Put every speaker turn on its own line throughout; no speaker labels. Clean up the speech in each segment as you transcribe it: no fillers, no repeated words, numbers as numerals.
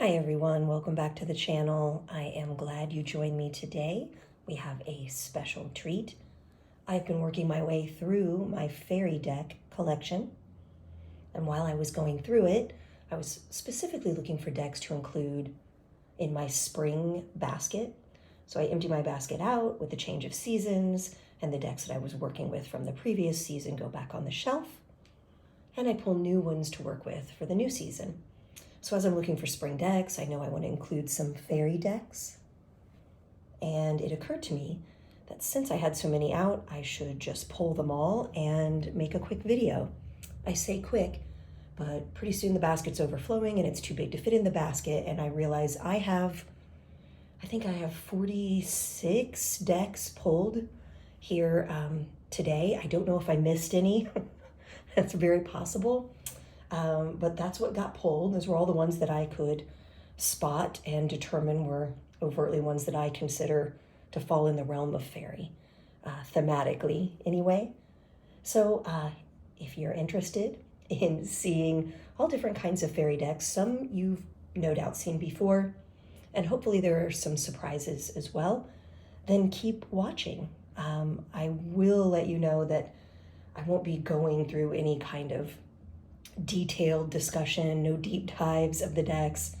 Hi everyone, welcome back to the channel. I am glad you joined me today. We have a special treat. I've been working my way through my Fairy deck collection, and while I was going through it, I was specifically looking for decks to include in my spring basket. So I empty my basket out with the change of seasons, and the decks that I was working with from the previous season go back on the shelf, and I pull new ones to work with for the new season. So as I'm looking for spring decks, I know I want to include some fairy decks. And it occurred to me that since I had so many out, I should just pull them all and make a quick video. I say quick, but pretty soon the basket's overflowing and it's too big to fit in the basket. And I realize I think I have 46 decks pulled here today. I don't know if I missed any. That's very possible. But that's what got pulled. Those were all the ones that I could spot and determine were overtly ones that I consider to fall in the realm of fairy, thematically anyway. So if you're interested in seeing all different kinds of fairy decks, some you've no doubt seen before, and hopefully there are some surprises as well, then keep watching. I will let you know that I won't be going through any kind of detailed discussion, no deep dives of the decks,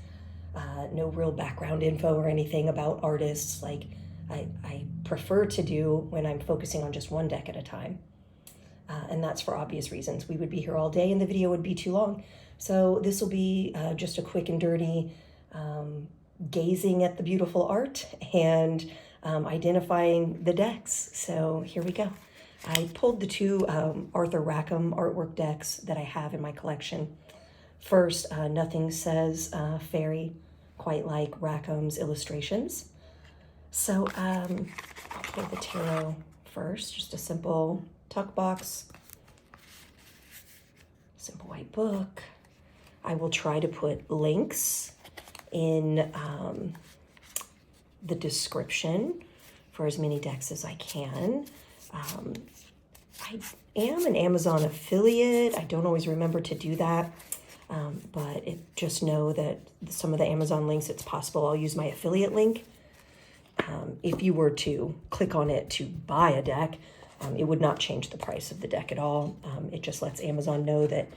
no real background info or anything about artists like I prefer to do when I'm focusing on just one deck at a time. And that's for obvious reasons. We would be here all day and the video would be too long. So this will be just a quick and dirty gazing at the beautiful art and identifying the decks. So here we go. I pulled the two Arthur Rackham artwork decks that I have in my collection. First, nothing says fairy quite like Rackham's illustrations. So I'll pull the tarot first, just a simple tuck box, simple white book. I will try to put links in the description for as many decks as I can. I am an Amazon affiliate. I don't always remember to do that, but just know that some of the Amazon links, it's possible I'll use my affiliate link. If you were to click on it to buy a deck, it would not change the price of the deck at all. It just lets Amazon know that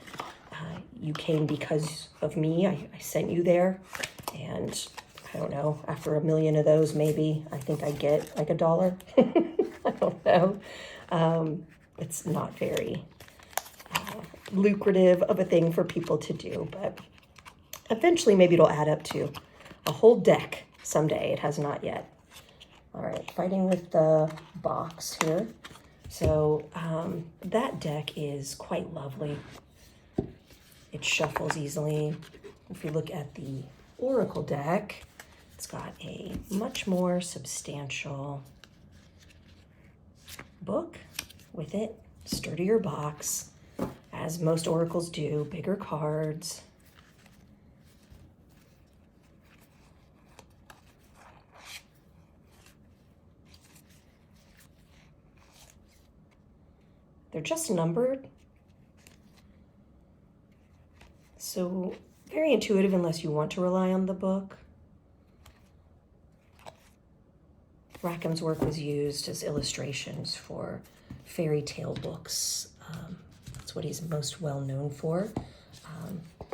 you came because of me. I sent you there, and I don't know, after 1 million of those, maybe I think I get like $1. I don't know. It's not very lucrative of a thing for people to do, but eventually maybe it'll add up to a whole deck someday. It has not yet. All right, fighting with the box here. So that deck is quite lovely. It shuffles easily. If you look at the Oracle deck, it's got a much more substantial book with it, sturdier box, as most oracles do, bigger cards. They're just numbered, so very intuitive unless you want to rely on the book. Rackham's work was used as illustrations for fairy tale books. That's what he's most well known for,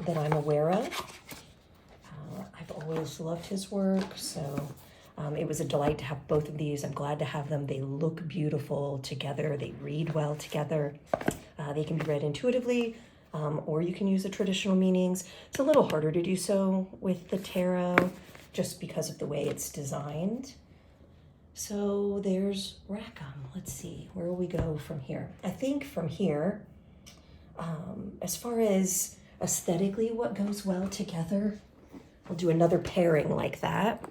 that I'm aware of. I've always loved his work, so it was a delight to have both of these. I'm glad to have them. They look beautiful together. They read well together. They can be read intuitively, or you can use the traditional meanings. It's a little harder to do so with the tarot just because of the way it's designed. So there's Rackham. Let's see, where will we go from here? I think from here, as far as aesthetically what goes well together, I'll do another pairing like that.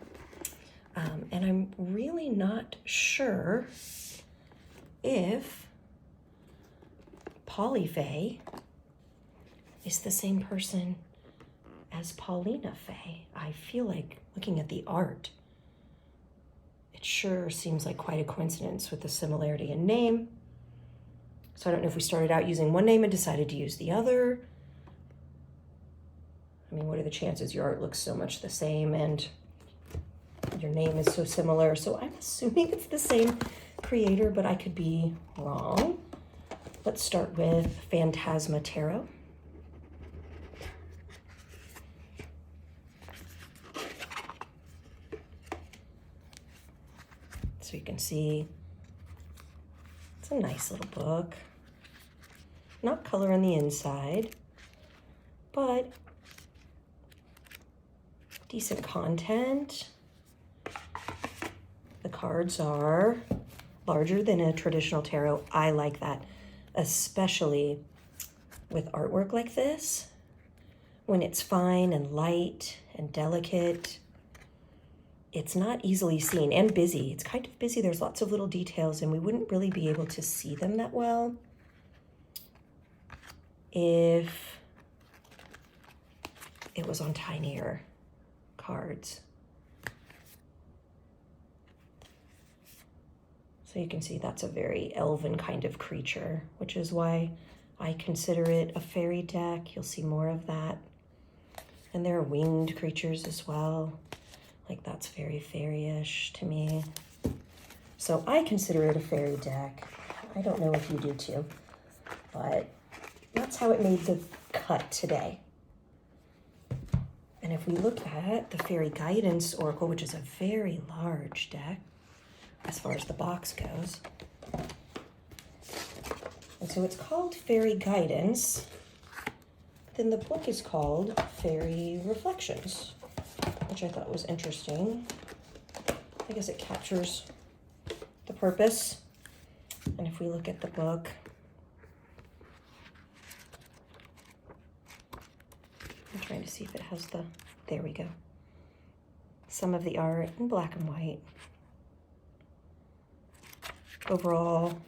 And I'm really not sure if Polyfae is the same person as Paulina Fae. I feel like looking at the art, it sure seems like quite a coincidence with the similarity in name. So I don't know if we started out using one name and decided to use the other. I mean, what are the chances your art looks so much the same and your name is so similar? So I'm assuming it's the same creator, but I could be wrong. Let's start with Phantasma Tarot. So you can see it's a nice little book. Not color on the inside, but decent content. The cards are larger than a traditional tarot. I like that, especially with artwork like this, when it's fine and light and delicate. It's not easily seen and busy. It's kind of busy. There's lots of little details and we wouldn't really be able to see them that well if it was on tinier cards. So you can see that's a very elven kind of creature, which is why I consider it a fairy deck. You'll see more of that. And there are winged creatures as well. Like that's very fairy-ish to me. So I consider it a fairy deck. I don't know if you do too, but that's how it made the cut today. And if we look at the Fairy Guidance Oracle, which is a very large deck as far as the box goes. And so it's called Fairy Guidance. Then the book is called Fairy Reflections, which I thought was interesting. I guess it captures the purpose. And if we look at the book, I'm trying to see if it has the, there we go. Some of the art in black and white. Overall,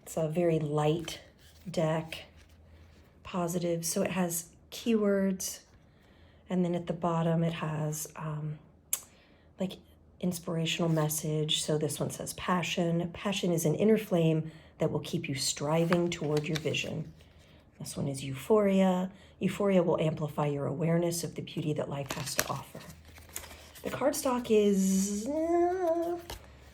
it's a very light deck, positive. So it has keywords, and then at the bottom it has like inspirational message. So this one says passion. Passion is an inner flame that will keep you striving toward your vision. This one is euphoria. Euphoria will amplify your awareness of the beauty that life has to offer. The cardstock is,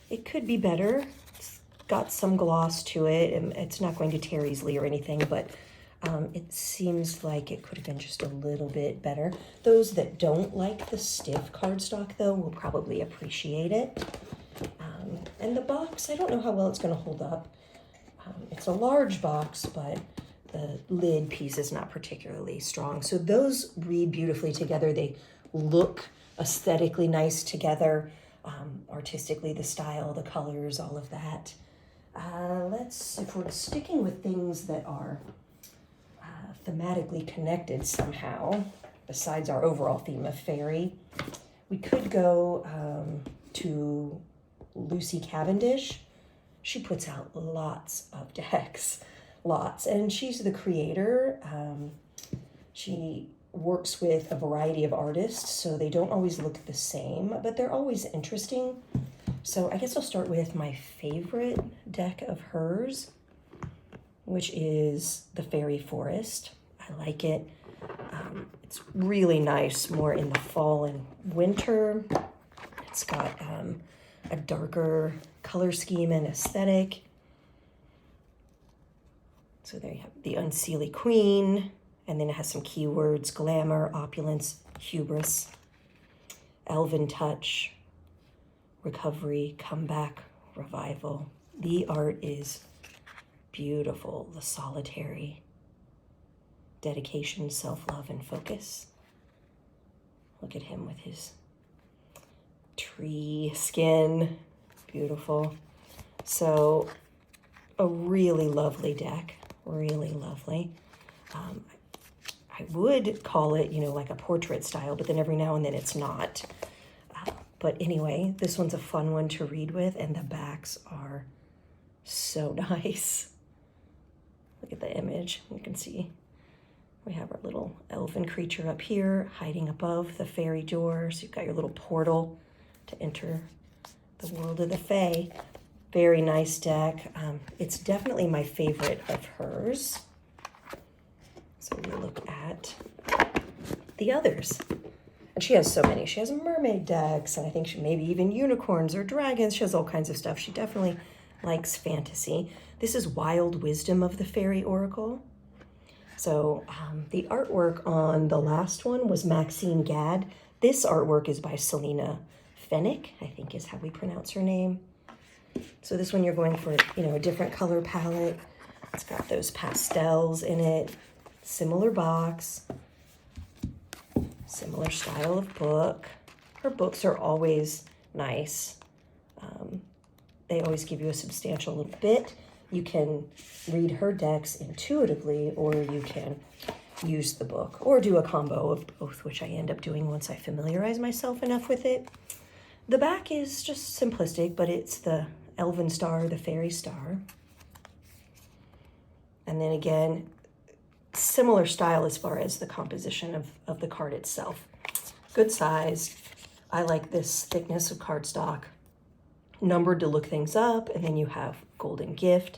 it could be better. It's got some gloss to it, and it's not going to tear easily or anything, but it seems like it could have been just a little bit better. Those that don't like the stiff cardstock, though, will probably appreciate it. And the box, I don't know how well it's going to hold up. It's a large box, but the lid piece is not particularly strong. So those read beautifully together. They look aesthetically nice together. Artistically, the style, the colors, all of that. If we're sticking with things that are thematically connected somehow, besides our overall theme of fairy, we could go to Lucy Cavendish. She puts out lots of decks, lots, and she's the creator. She works with a variety of artists, so they don't always look the same, but they're always interesting. So I guess I'll start with my favorite deck of hers, which is the Faery Forest. I like it. It's really nice, more in the fall and winter. It's got a darker color scheme and aesthetic. So there you have the Unseelie Queen, and then it has some keywords: glamour, opulence, hubris, elven touch, recovery, comeback, revival. The art is beautiful. The solitary, dedication, self-love, and focus. Look at him with his tree skin. Beautiful. So a really lovely deck, really lovely. I would call it, like a portrait style, but then every now and then it's not. But anyway, this one's a fun one to read with, and the backs are so nice. Look at the image. You can see we have our little elven creature up here hiding above the fairy door. So you've got your little portal to enter the world of the fae. Very nice deck. It's definitely my favorite of hers. So we look at the others. And she has so many. She has mermaid decks, and I think she maybe even unicorns or dragons. She has all kinds of stuff. She definitely likes fantasy. This is Wild Wisdom of the Faery Oracle. So the artwork on the last one was Maxine Gadd. This artwork is by Selena Fennick, I think is how we pronounce her name. So this one you're going for, you know, a different color palette. It's got those pastels in it, similar box, similar style of book. Her books are always nice. They always give you a substantial little bit. You can read her decks intuitively, or you can use the book, or do a combo of both, which I end up doing once I familiarize myself enough with it. The back is just simplistic, but it's the Elven Star, the Fairy Star. And then again, similar style as far as the composition of the card itself. Good size. I like this thickness of cardstock. Numbered to look things up, and then you have Golden Gift,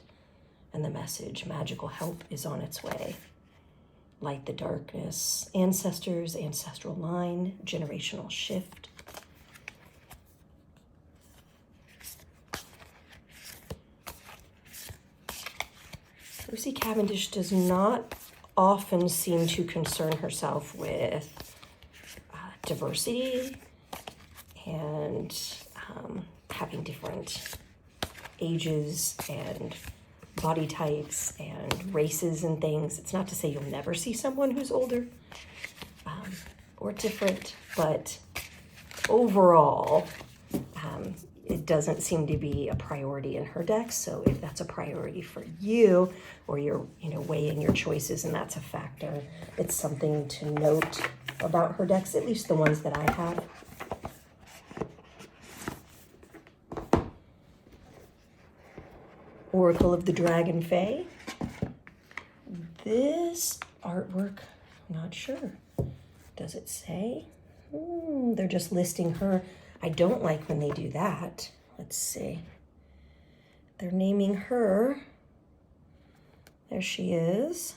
and the message, magical help is on its way. Light the darkness, ancestors, ancestral line, generational shift. Lucy Cavendish does not often seem to concern herself with diversity and having different ages and body types and races and things. It's not to say you'll never see someone who's older or different, but overall, it doesn't seem to be a priority in her decks. So if that's a priority for you, or you're, you know, weighing your choices and that's a factor, it's something to note about her decks, at least the ones that I have. Oracle of the Dragon Fae. This artwork, I'm not sure. Does it say? They're just listing her. I don't like when they do that. Let's see. They're naming her. There she is.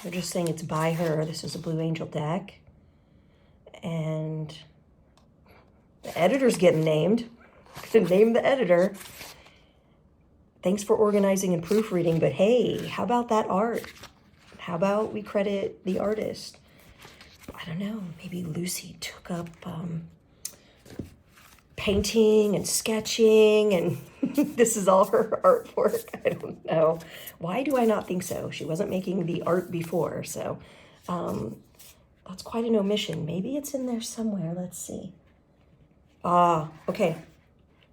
They're just saying it's by her. This is a Blue Angel deck. And the editor's getting named. To name the editor. Thanks for organizing and proofreading, but hey, how about that art? How about we credit the artist? I don't know, maybe Lucy took up painting and sketching, and this is all her artwork. I don't know. Why do I not think so? She wasn't making the art before, so that's quite an omission. Maybe it's in there somewhere. Let's see. Okay.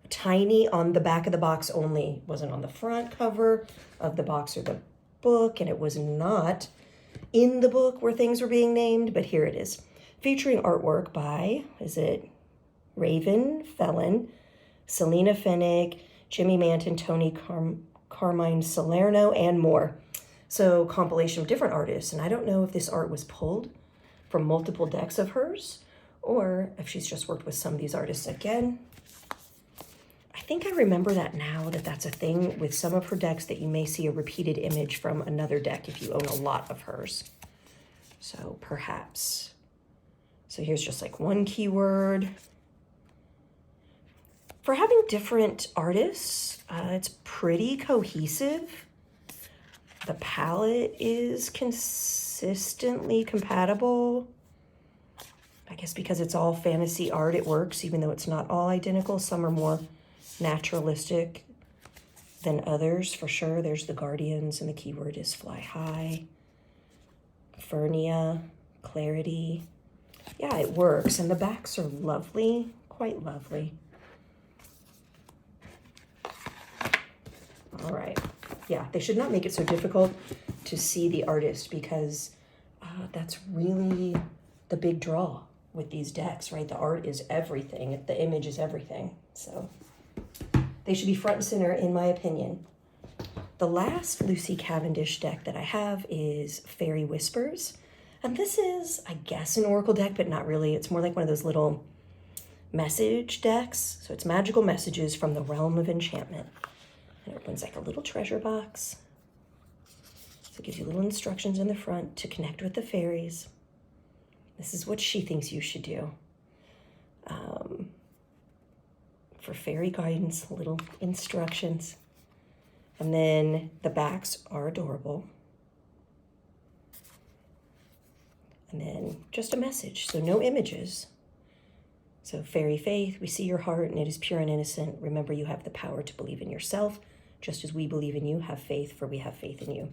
Tiny on the back of the box only. Wasn't on the front cover of the box or the book, and it was not in the book where things were being named, but here it is. Featuring artwork by, is it Raven Felon, Selena Fennick, Jimmy Manton, Tony Carmine Salerno, and more. So compilation of different artists, and I don't know if this art was pulled from multiple decks of hers, or if she's just worked with some of these artists again. I think I remember that now, that that's a thing with some of her decks, that you may see a repeated image from another deck if you own a lot of hers. So perhaps. So here's just like one keyword. For having different artists, it's pretty cohesive. The palette is consistently compatible. I guess because it's all fantasy art, it works, even though it's not all identical. Some are more naturalistic than others, for sure. There's the Guardians, and the keyword is fly high. Fernia, clarity. Yeah, it works, and the backs are lovely, quite lovely. All right. Yeah, they should not make it so difficult to see the artist, because that's really the big draw with these decks, right? The art is everything. The image is everything. So they should be front and center, in my opinion. The last Lucy Cavendish deck that I have is Fairy Whispers. And this is, I guess, an Oracle deck, but not really. It's more like one of those little message decks. So it's magical messages from the realm of enchantment. It opens like a little treasure box. So it gives you little instructions in the front to connect with the fairies. This is what she thinks you should do. For fairy guidance, little instructions. And then the backs are adorable. And then just a message, so no images. So fairy faith, we see your heart and it is pure and innocent. Remember, you have the power to believe in yourself, just as we believe in you. Have faith, for we have faith in you.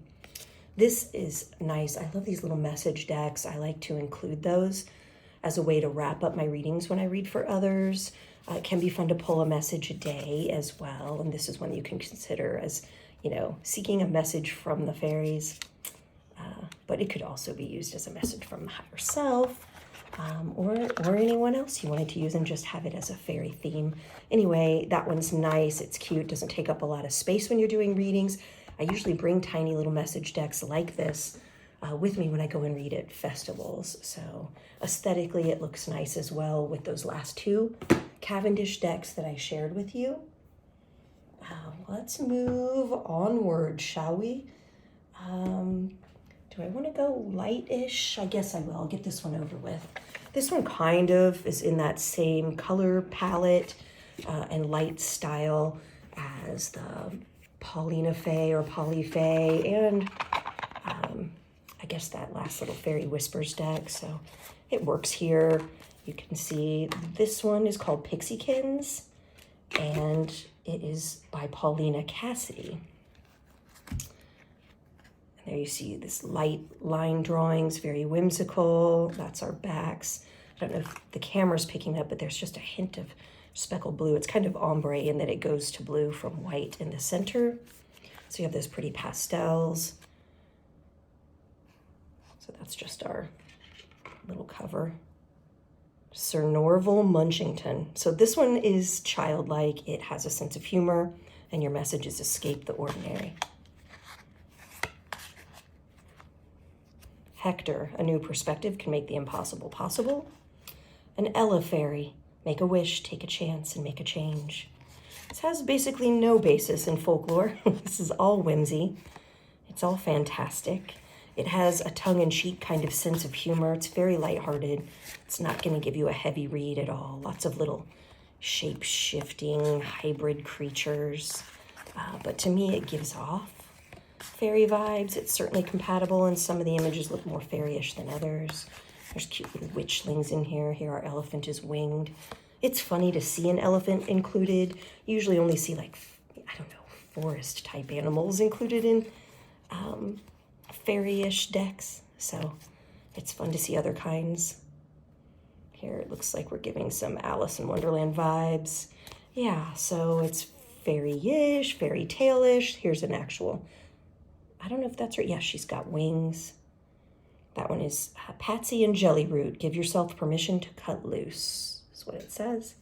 This is nice. I love these little message decks. I like to include those as a way to wrap up my readings when I read for others. It can be fun to pull a message a day as well. And this is one you can consider as, you know, seeking a message from the fairies. But it could also be used as a message from the higher self, or anyone else you wanted to use and just have it as a fairy theme. Anyway, that one's nice. It's cute. Doesn't take up a lot of space when you're doing readings. I usually bring tiny little message decks like this with me when I go and read at festivals. So aesthetically, it looks nice as well with those last two Cavendish decks that I shared with you. Let's move onward, shall we? Do I want to go lightish? I guess I will. I'll get this one over with. This one kind of is in that same color palette and light style as the Paulina Fae or Polyfae, and I guess that last little Fairy Whispers deck. So it works here. You can see this one is called Pixiekins, and it is by Paulina Cassidy. There you see this light line drawings, very whimsical. That's our backs. I don't know if the camera's picking up, but there's just a hint of speckled blue. It's kind of ombre in that it goes to blue from white in the center. So you have those pretty pastels. So that's just our little cover. Sir Norval Munchington. So this one is childlike. It has a sense of humor, and your message is escape the ordinary. Hector, a new perspective can make the impossible possible. An Ella fairy, make a wish, take a chance, and make a change. This has basically no basis in folklore. This is all whimsy. It's all fantastic. It has a tongue-in-cheek kind of sense of humor. It's very lighthearted. It's not going to give you a heavy read at all. Lots of little shape-shifting hybrid creatures. But to me, it gives off fairy vibes. It's certainly compatible, and some of the images look more fairyish than others. There's cute little witchlings in here. Here our elephant is winged. It's funny to see an elephant included. You usually only see, like, I don't know, forest type animals included in fairyish decks. So it's fun to see other kinds. Here it looks like we're giving some Alice in Wonderland vibes. Yeah, so it's fairy-ish, fairy tale-ish. Here's an actual, I don't know if that's right. Yeah, she's got wings. That one is Patsy and Jellyroot. Give yourself permission to cut loose, is what it says.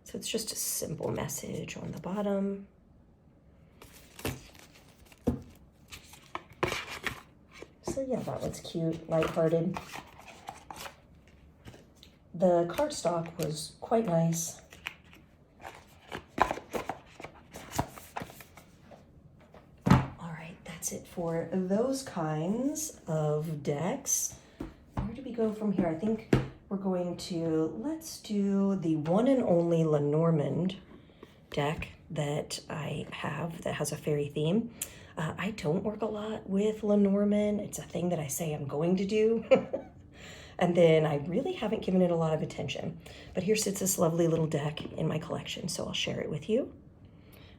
So it's just a simple message on the bottom. So yeah, that one's cute, lighthearted. The cardstock was quite nice. That's it for those kinds of decks. Where do we go from here? I think we're going to, let's do the one and only Lenormand deck that I have that has a fairy theme. I don't work a lot with Lenormand. It's a thing that I say I'm going to do. And then I really haven't given it a lot of attention. But here sits this lovely little deck in my collection, so I'll share it with you.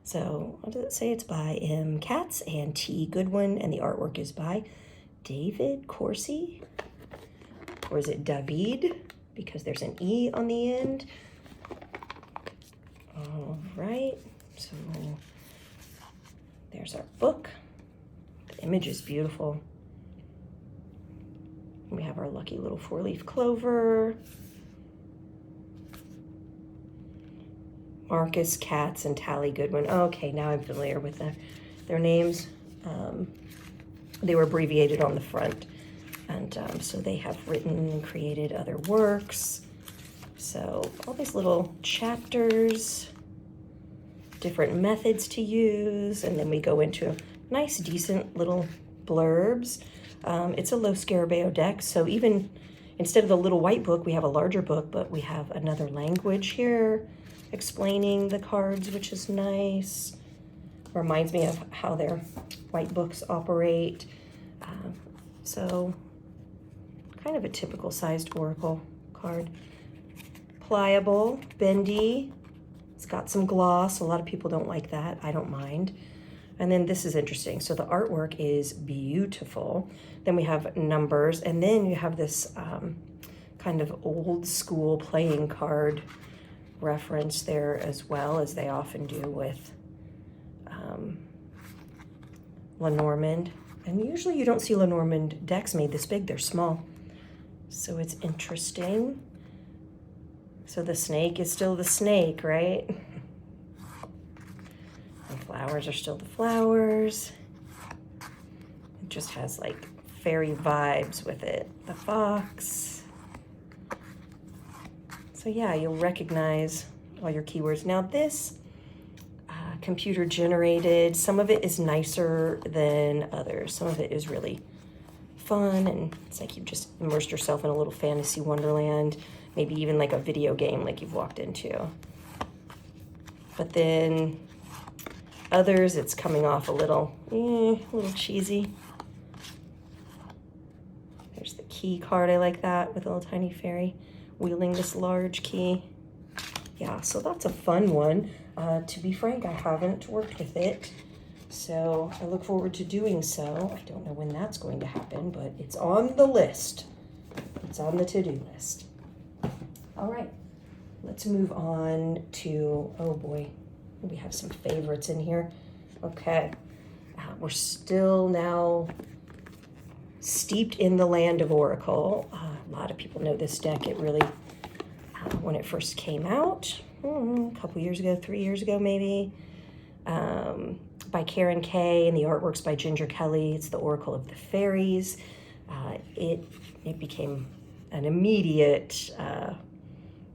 So what does it say? It's by M. Katz and T. Goodwin, and the artwork is by David Corsi. Or is it David? Because there's an E on the end. All right, so there's our book. The image is beautiful. We have our lucky little 4-leaf clover. Marcus Katz and Tally Goodwin. Okay, now I'm familiar with their names. They were abbreviated on the front. And so they have written and created other works. So all these little chapters, different methods to use, and then we go into a nice, decent little blurbs. It's a Lo Scarabeo deck, so even instead of the little white book, we have a larger book, but we have another language here explaining the cards, which is nice. Reminds me of how their white books operate. So kind of a typical sized oracle card. Pliable, bendy. It's got some gloss. A lot of people don't like that. I don't mind. And then this is interesting. So the artwork is beautiful. Then we have numbers, and then you have this kind of old school playing card reference there as well, as they often do with Lenormand. And usually you don't see Lenormand decks made this big, they're small. So it's interesting. So the snake is still the snake, right? The flowers are still the flowers. It just has like fairy vibes with it. The fox. So yeah, you'll recognize all your keywords. Now this computer generated, some of it is nicer than others. Some of it is really fun, and it's like you've just immersed yourself in a little fantasy wonderland, maybe even like a video game like you've walked into. But then others, it's coming off a little cheesy. There's the key card, I like that, with a little tiny fairy wielding this large key. Yeah, so that's a fun one. To be frank, I haven't worked with it, so I look forward to doing so. I don't know when that's going to happen, but it's on the list. It's on the to-do list. All right, let's move on to, oh boy, we have some favorites in here. Okay, we're still now steeped in the land of Oracle. A lot of people know this deck. It really, when it first came out, a couple years ago, 3 years ago maybe, by Karen Kay, and the artwork's by Ginger Kelly. It's the Oracle of the Fairies. It became an immediate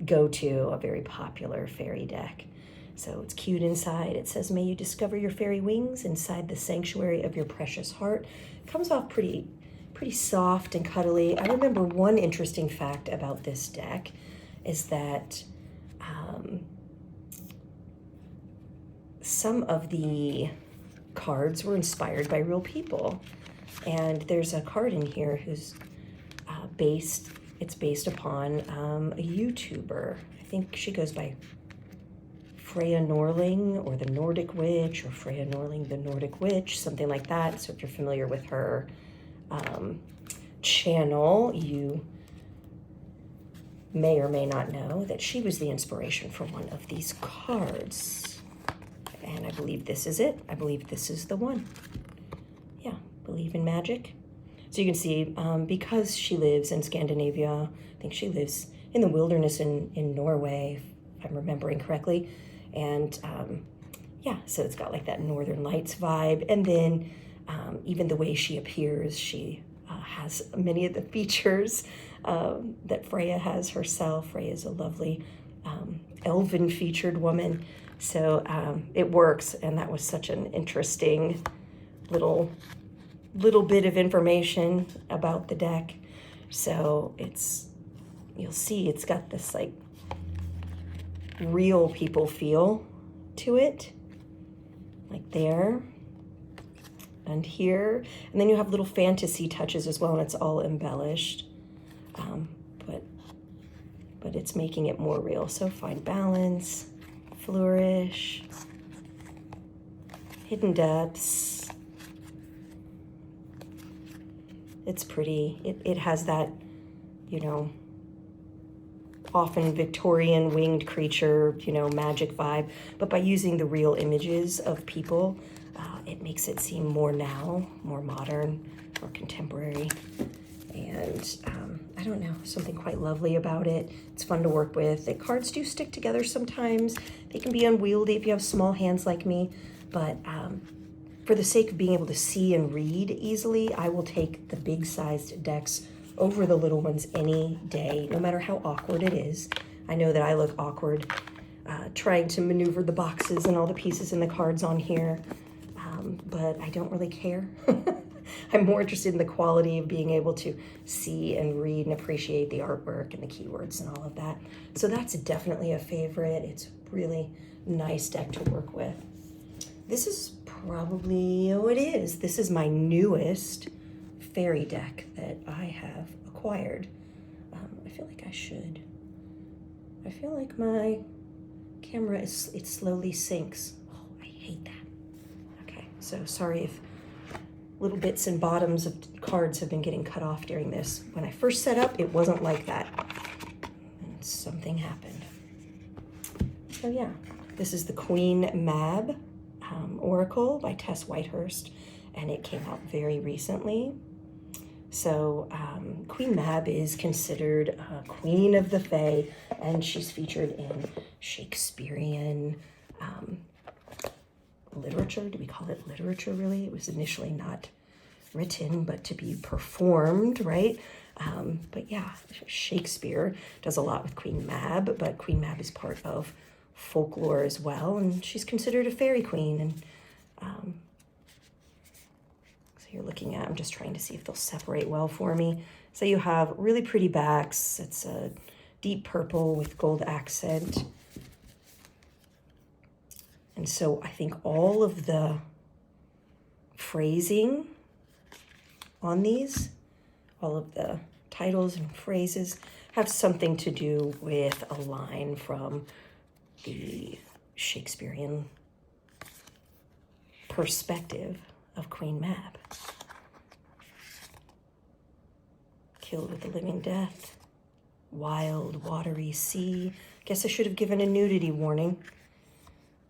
go-to, a very popular fairy deck. So it's cute inside. It says, "May you discover your fairy wings inside the sanctuary of your precious heart." It comes off pretty soft and cuddly. I remember one interesting fact about this deck is that some of the cards were inspired by real people. And there's a card in here who's based upon a YouTuber. I think she goes by Freya Norling, or the Nordic Witch, or Freya Norling, the Nordic Witch, something like that. So if you're familiar with her channel, you may or may not know that she was the inspiration for one of these cards. And I believe this is it. I believe this is the one. Yeah, believe in magic. So you can see, because she lives in Scandinavia, I think she lives in the wilderness in Norway, if I'm remembering correctly. And yeah, so it's got like that Northern Lights vibe. And then even the way she appears, she has many of the features that Freya has herself. Freya is a lovely elven featured woman. So it works, and that was such an interesting little bit of information about the deck. So you'll see it's got this like real people feel to it, like there and here. And then you have little fantasy touches as well, and it's all embellished. But it's making it more real. So find balance, flourish, hidden depths. It's pretty. It has that, often Victorian winged creature, magic vibe. But by using the real images of people, it makes it seem more now, more modern, or contemporary. And I don't know, something quite lovely about it. It's fun to work with. The cards do stick together sometimes. They can be unwieldy if you have small hands like me, but for the sake of being able to see and read easily, I will take the big-sized decks over the little ones any day, no matter how awkward it is. I know that I look awkward trying to maneuver the boxes and all the pieces and the cards on here, but I don't really care. I'm more interested in the quality of being able to see and read and appreciate the artwork and the keywords and all of that. So that's definitely a favorite. It's really nice deck to work with. This is probably, oh, it is. This is my newest fairy deck that I have acquired. I feel like I should. I feel like my camera it slowly sinks. Oh, I hate that. Okay, so sorry if little bits and bottoms of cards have been getting cut off during this. When I first set up, it wasn't like that. And something happened. So yeah, this is the Queen Mab Oracle by Tess Whitehurst, and it came out very recently. So Queen Mab is considered Queen of the Fae, and she's featured in Shakespearean literature. Do we call it literature, really? It was initially not written, but to be performed, right? But yeah, Shakespeare does a lot with Queen Mab, but Queen Mab is part of folklore as well, and she's considered a fairy queen. And so you're looking at, I'm just trying to see if they'll separate well for me. So you have really pretty backs. It's a deep purple with gold accent. And so I think all of the phrasing on these, all of the titles and phrases have something to do with a line from the Shakespearean perspective of Queen Mab. Killed with a living death, wild, watery sea. Guess I should have given a nudity warning.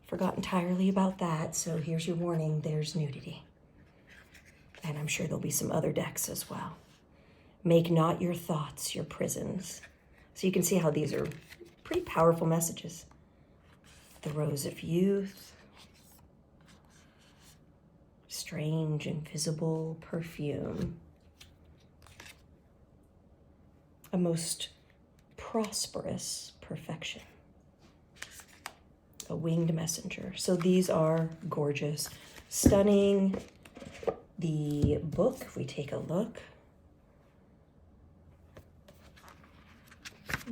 Forgot entirely about that, so here's your warning, there's nudity. And I'm sure there'll be some other decks as well. Make not your thoughts your prisons. So you can see how these are pretty powerful messages. The rose of youth. Strange, invisible perfume. A most prosperous perfection. A winged messenger. So these are gorgeous, stunning. The book, if we take a look,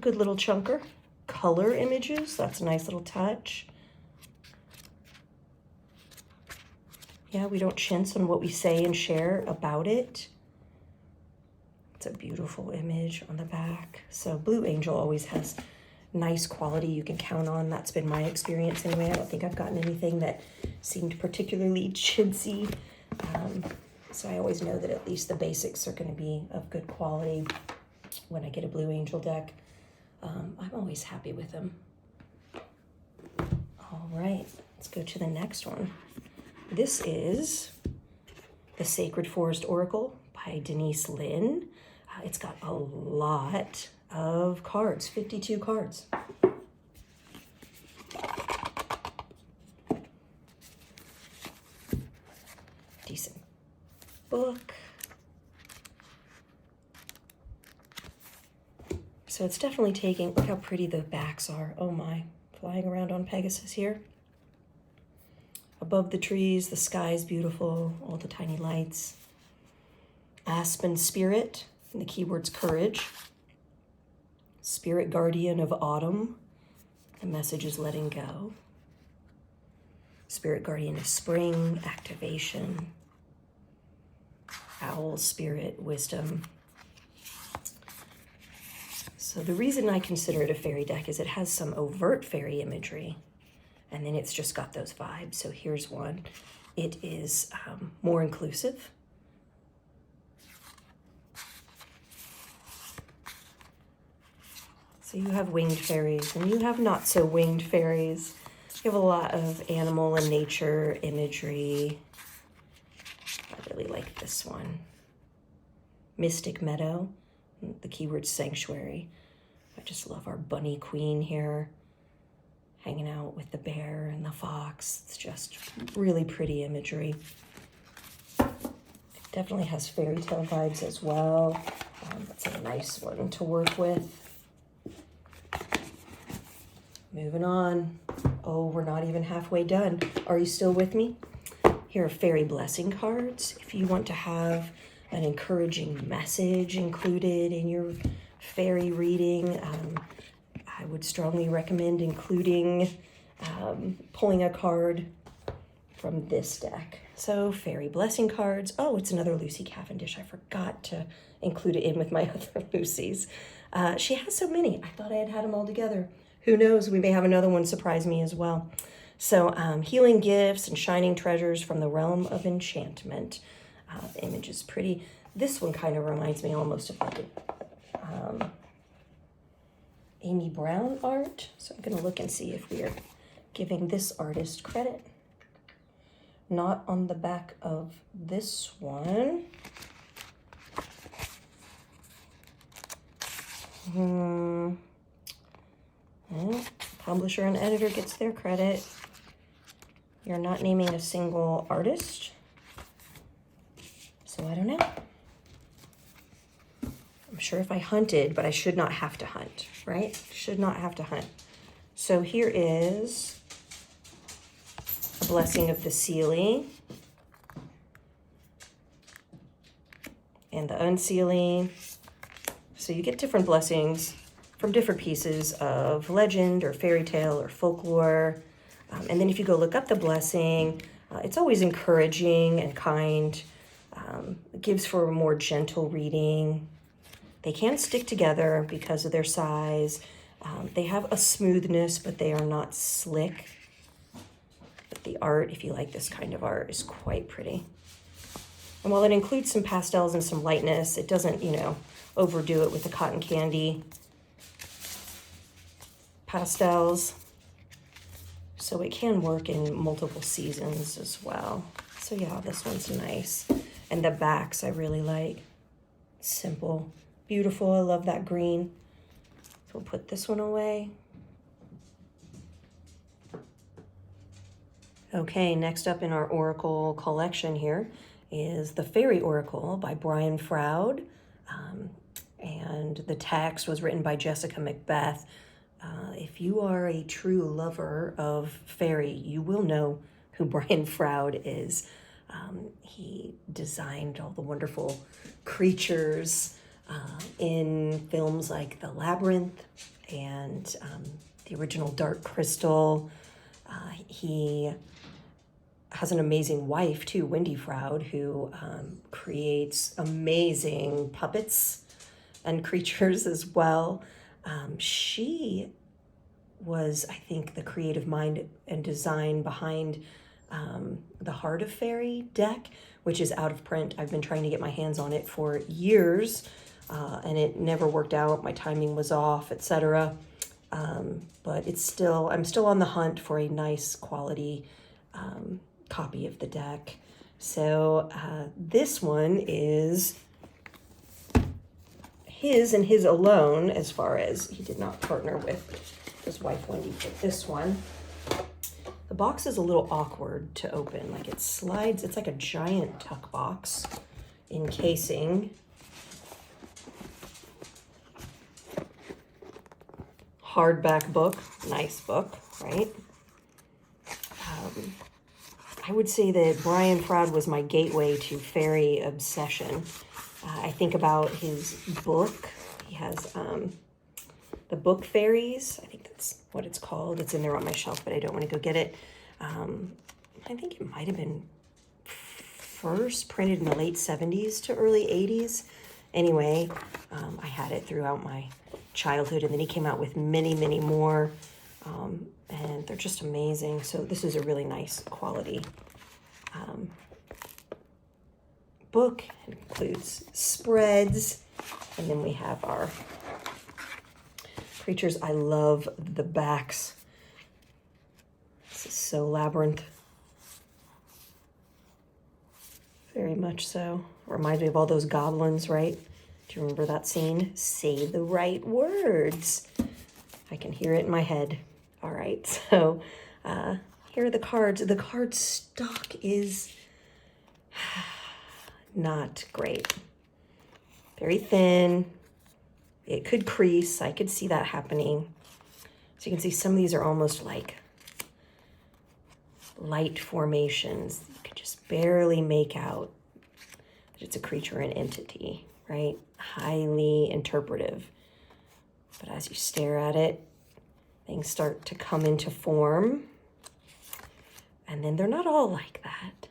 good little chunker. Color images, that's a nice little touch. Yeah, we don't chintz on what we say and share about it. It's a beautiful image on the back. So Blue Angel always has nice quality you can count on. That's been my experience anyway. I don't think I've gotten anything that seemed particularly chintzy. So I always know that at least the basics are going to be of good quality when I get a Blue Angel deck. I'm always happy with them. All right, let's go to the next one. This is the Sacred Forest Oracle by Denise Lynn. It's got a lot of cards, 52 cards. Decent book. So it's definitely taking, look how pretty the backs are. Oh my, flying around on Pegasus here. Above the trees, the sky is beautiful, all the tiny lights. Aspen Spirit, and the keyword's courage. Spirit Guardian of Autumn, the message is letting go. Spirit Guardian of Spring, activation. Owl Spirit, wisdom. So the reason I consider it a fairy deck is it has some overt fairy imagery, and then it's just got those vibes. So here's one. It is more inclusive. So you have winged fairies and you have not so winged fairies. You have a lot of animal and nature imagery. I really like this one. Mystic Meadow, the keyword sanctuary. I just love our bunny queen here, hanging out with the bear and the fox. It's just really pretty imagery. It definitely has fairy tale vibes as well. That's a nice one to work with. Moving on. Oh, we're not even halfway done. Are you still with me? Here are fairy blessing cards. If you want to have an encouraging message included in your fairy reading, I would strongly recommend including pulling a card from this deck. So fairy blessing cards. Oh, it's another Lucy Cavendish. I forgot to include it in with my other Lucys. She has so many. I thought I had them all together. Who knows? We may have another one surprise me as well. So healing gifts and shining treasures from the realm of enchantment. The image is pretty. This one kind of reminds me almost of like Amy Brown art. So I'm going to look and see if we are giving this artist credit. Not on the back of this one. Well, publisher and editor gets their credit. You're not naming a single artist. So I don't know. I'm sure if I hunted, but I should not have to hunt, right? Should not have to hunt. So here is a blessing of the sealing and the unsealing. So you get different blessings from different pieces of legend or fairy tale or folklore. And then if you go look up the blessing, it's always encouraging and kind. It gives for a more gentle reading. They can stick together because of their size. They have a smoothness, but they are not slick. But the art, if you like this kind of art, is quite pretty. And while it includes some pastels and some lightness, it doesn't, overdo it with the cotton candy pastels. So it can work in multiple seasons as well. So yeah, this one's nice. And the backs I really like. Simple, beautiful. I love that green. So we'll put this one away. Okay, next up in our Oracle collection here is the Faery Oracle by Brian Froud. And the text was written by Jessica Macbeth. If you are a true lover of fairy, you will know who Brian Froud is. He designed all the wonderful creatures in films like The Labyrinth and the original Dark Crystal. He has an amazing wife too, Wendy Froud, who creates amazing puppets and creatures as well. She was, I think, the creative mind and design behind the Heart of Fairy deck, which is out of print. I've been trying to get my hands on it for years, and it never worked out. My timing was off, etc. But it's still, I'm still on the hunt for a nice quality copy of the deck. So this one is his and his alone, as far as he did not partner with his wife Wendy for this one. The box is a little awkward to open. Like it slides, it's like a giant tuck box encasing. Hardback book, nice book, right? I would say that Brian Froud was my gateway to fairy obsession. I think about his book. He has the book Fairies. I think that's what it's called. It's in there on my shelf, but I don't want to go get it. I think it might have been first printed in the late 70s to early 80s. Anyway, I had it throughout my childhood, and then he came out with many, many more, and they're just amazing. So this is a really nice quality book. It includes spreads, and then we have our creatures. I love the backs. This is so Labyrinth. Very much so. Reminds me of all those goblins, right? Do you remember that scene? Say the right words. I can hear it in my head. All right, so here are the cards. The card stock is not great. Very thin. It could crease. I could see that happening. So you can see some of these are almost like light formations. You could just barely make out that it's a creature, an entity, right? Highly interpretive. But as you stare at it, things start to come into form. And then they're not all like that.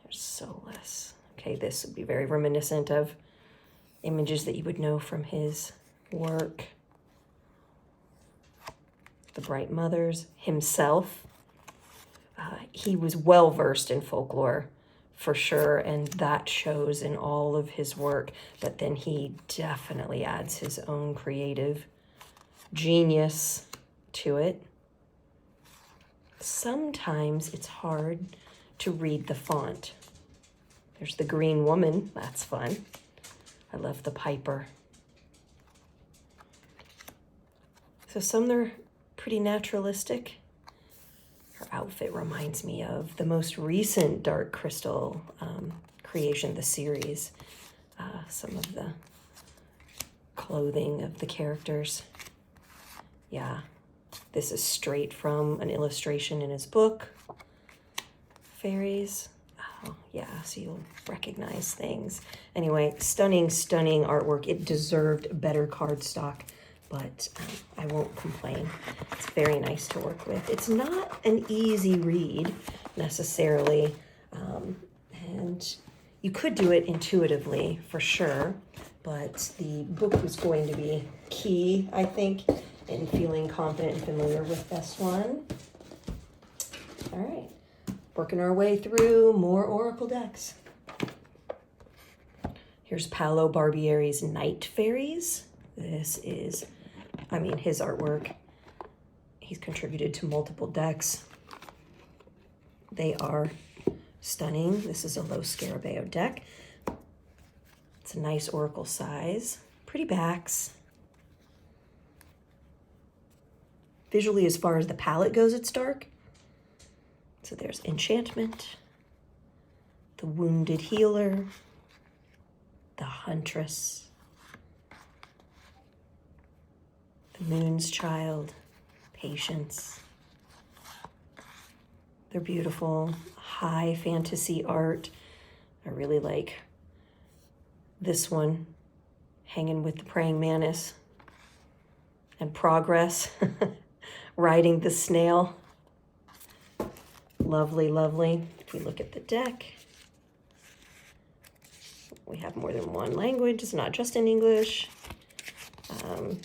There's Solus. Okay, this would be very reminiscent of images that you would know from his work. The Bright Mothers, himself. He was well versed in folklore, for sure, and that shows in all of his work. But then he definitely adds his own creative genius to it. Sometimes it's hard to read the font. There's the Green Woman, that's fun. I love the Piper. So some are pretty naturalistic. Her outfit reminds me of the most recent Dark Crystal creation, the series. Some of the clothing of the characters. Yeah, this is straight from an illustration in his book, Fairies. Oh, yeah, so you'll recognize things. Anyway, stunning, stunning artwork. It deserved better cardstock, but I won't complain. It's very nice to work with. It's not an easy read, necessarily, and you could do it intuitively, for sure, but the book was going to be key, I think, in feeling confident and familiar with this one. All right. Working our way through more Oracle decks. Here's Paolo Barbieri's Night Fairies. This is, his artwork. He's contributed to multiple decks. They are stunning. This is a low Scarabeo deck. It's a nice Oracle size. Pretty backs. Visually, as far as the palette goes, it's dark. So there's Enchantment, the Wounded Healer, the Huntress, the Moon's Child, Patience. They're beautiful, high fantasy art. I really like this one, hanging with the Praying Mantis, and Progress, riding the snail. Lovely, lovely. If we look at the deck, we have more than one language. It's not just in English.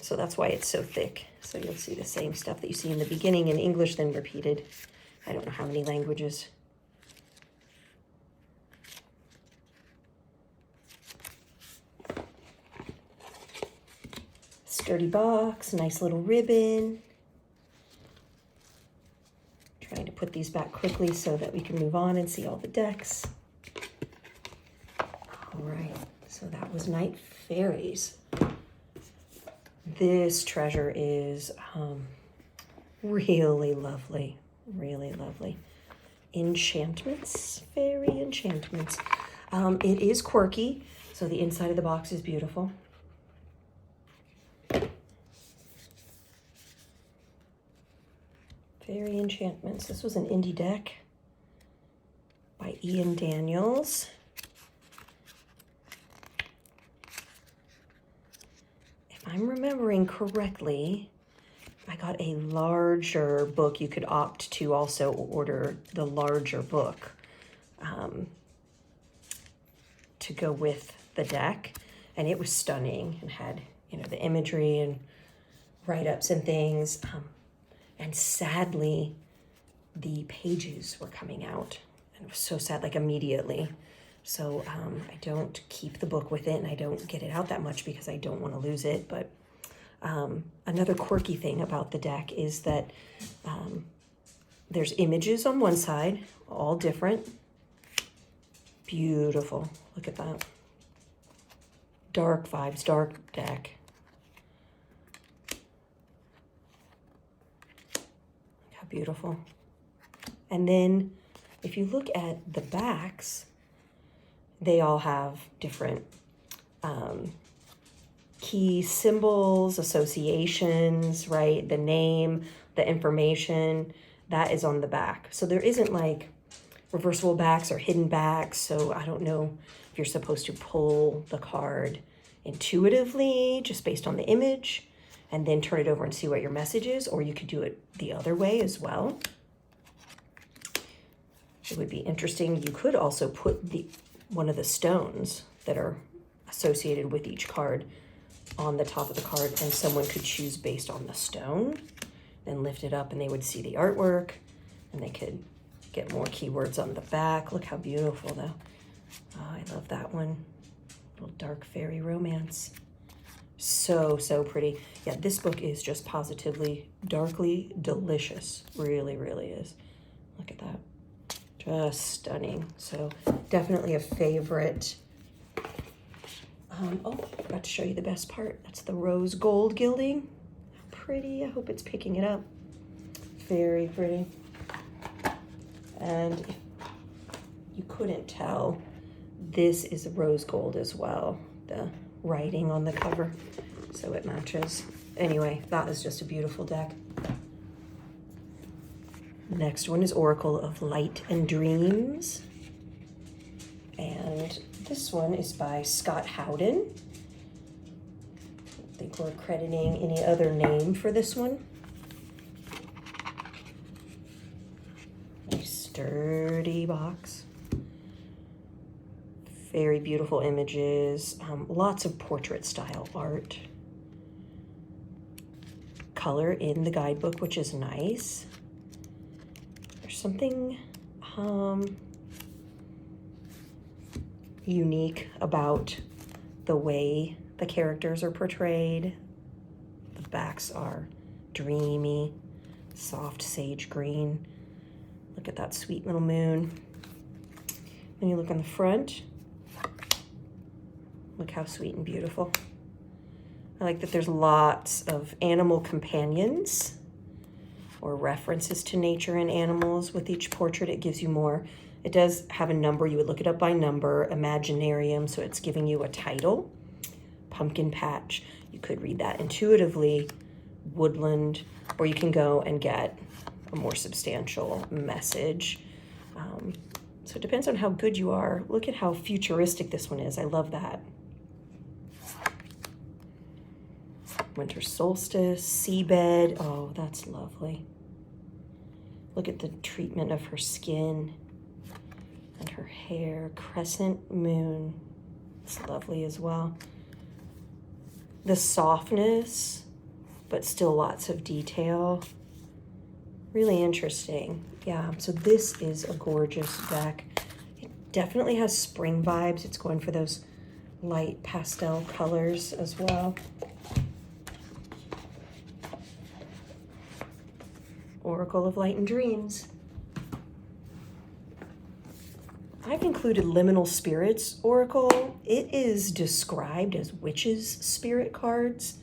So that's why it's so thick. So you'll see the same stuff that you see in the beginning in English, then repeated. I don't know how many languages. Sturdy box, nice little ribbon. Trying to put these back quickly so that we can move on and see all the decks. All right, so that was Night Fairies. This treasure is really lovely, really lovely. Enchantments, Fairy Enchantments. It is quirky, so the inside of the box is beautiful. Fairy Enchantments. This was an indie deck by Ian Daniels. If I'm remembering correctly, I got a larger book. You could opt to also order the larger book to go with the deck. And it was stunning and had, the imagery and write-ups and things. And sadly, the pages were coming out. And it was so sad, like immediately. So I don't keep the book with it, and I don't get it out that much because I don't want to lose it. But another quirky thing about the deck is that there's images on one side, all different. Beautiful. Look at that. Dark vibes, dark deck. Beautiful. And then if you look at the backs, they all have different key symbols, associations, right? The name, the information. that is on the back. So there isn't like reversible backs or hidden backs. So I don't know if you're supposed to pull the card intuitively just based on the image and then turn it over and see what your message is, or you could do it the other way as well. It would be interesting. You could also put one of the stones that are associated with each card on the top of the card, and someone could choose based on the stone, then lift it up and they would see the artwork and they could get more keywords on the back. Look how beautiful though. Oh, I love that one. Little dark fairy romance. So, so pretty. Yeah, this book is just positively darkly delicious. Really, really is. Look at that. Just stunning. So definitely a favorite. Oh, I forgot to show you the best part. That's the rose gold gilding. How pretty. I hope it's picking it up. Very pretty. And if you couldn't tell, this is rose gold as well. The writing on the cover. So it matches. Anyway, that is just a beautiful deck. Next one is Oracle of Light and Dreams. And this one is by Scott Howden. I don't think we're crediting any other name for this one. A sturdy box. Very beautiful images. Lots of portrait style art. Color in the guidebook, which is nice. There's something unique about the way the characters are portrayed. The backs are dreamy, soft sage green. Look at that sweet little moon. When you look on the front, look how sweet and beautiful. I like that there's lots of animal companions or references to nature and animals with each portrait. It gives you more. It does have a number. You would look it up by number. Imaginarium, so it's giving you a title. Pumpkin patch, you could read that intuitively. Woodland, or you can go and get a more substantial message. So it depends on how good you are. Look at how futuristic this one is. I love that. Winter solstice, seabed. Oh, that's lovely. Look at the treatment of her skin and her hair. Crescent moon. It's lovely as well. The softness, but still lots of detail. Really interesting. Yeah, so this is a gorgeous deck. It definitely has spring vibes. It's going for those light pastel colors as well. Oracle of Light and Dreams. I've included Liminal Spirits Oracle. It is described as witches' spirit cards,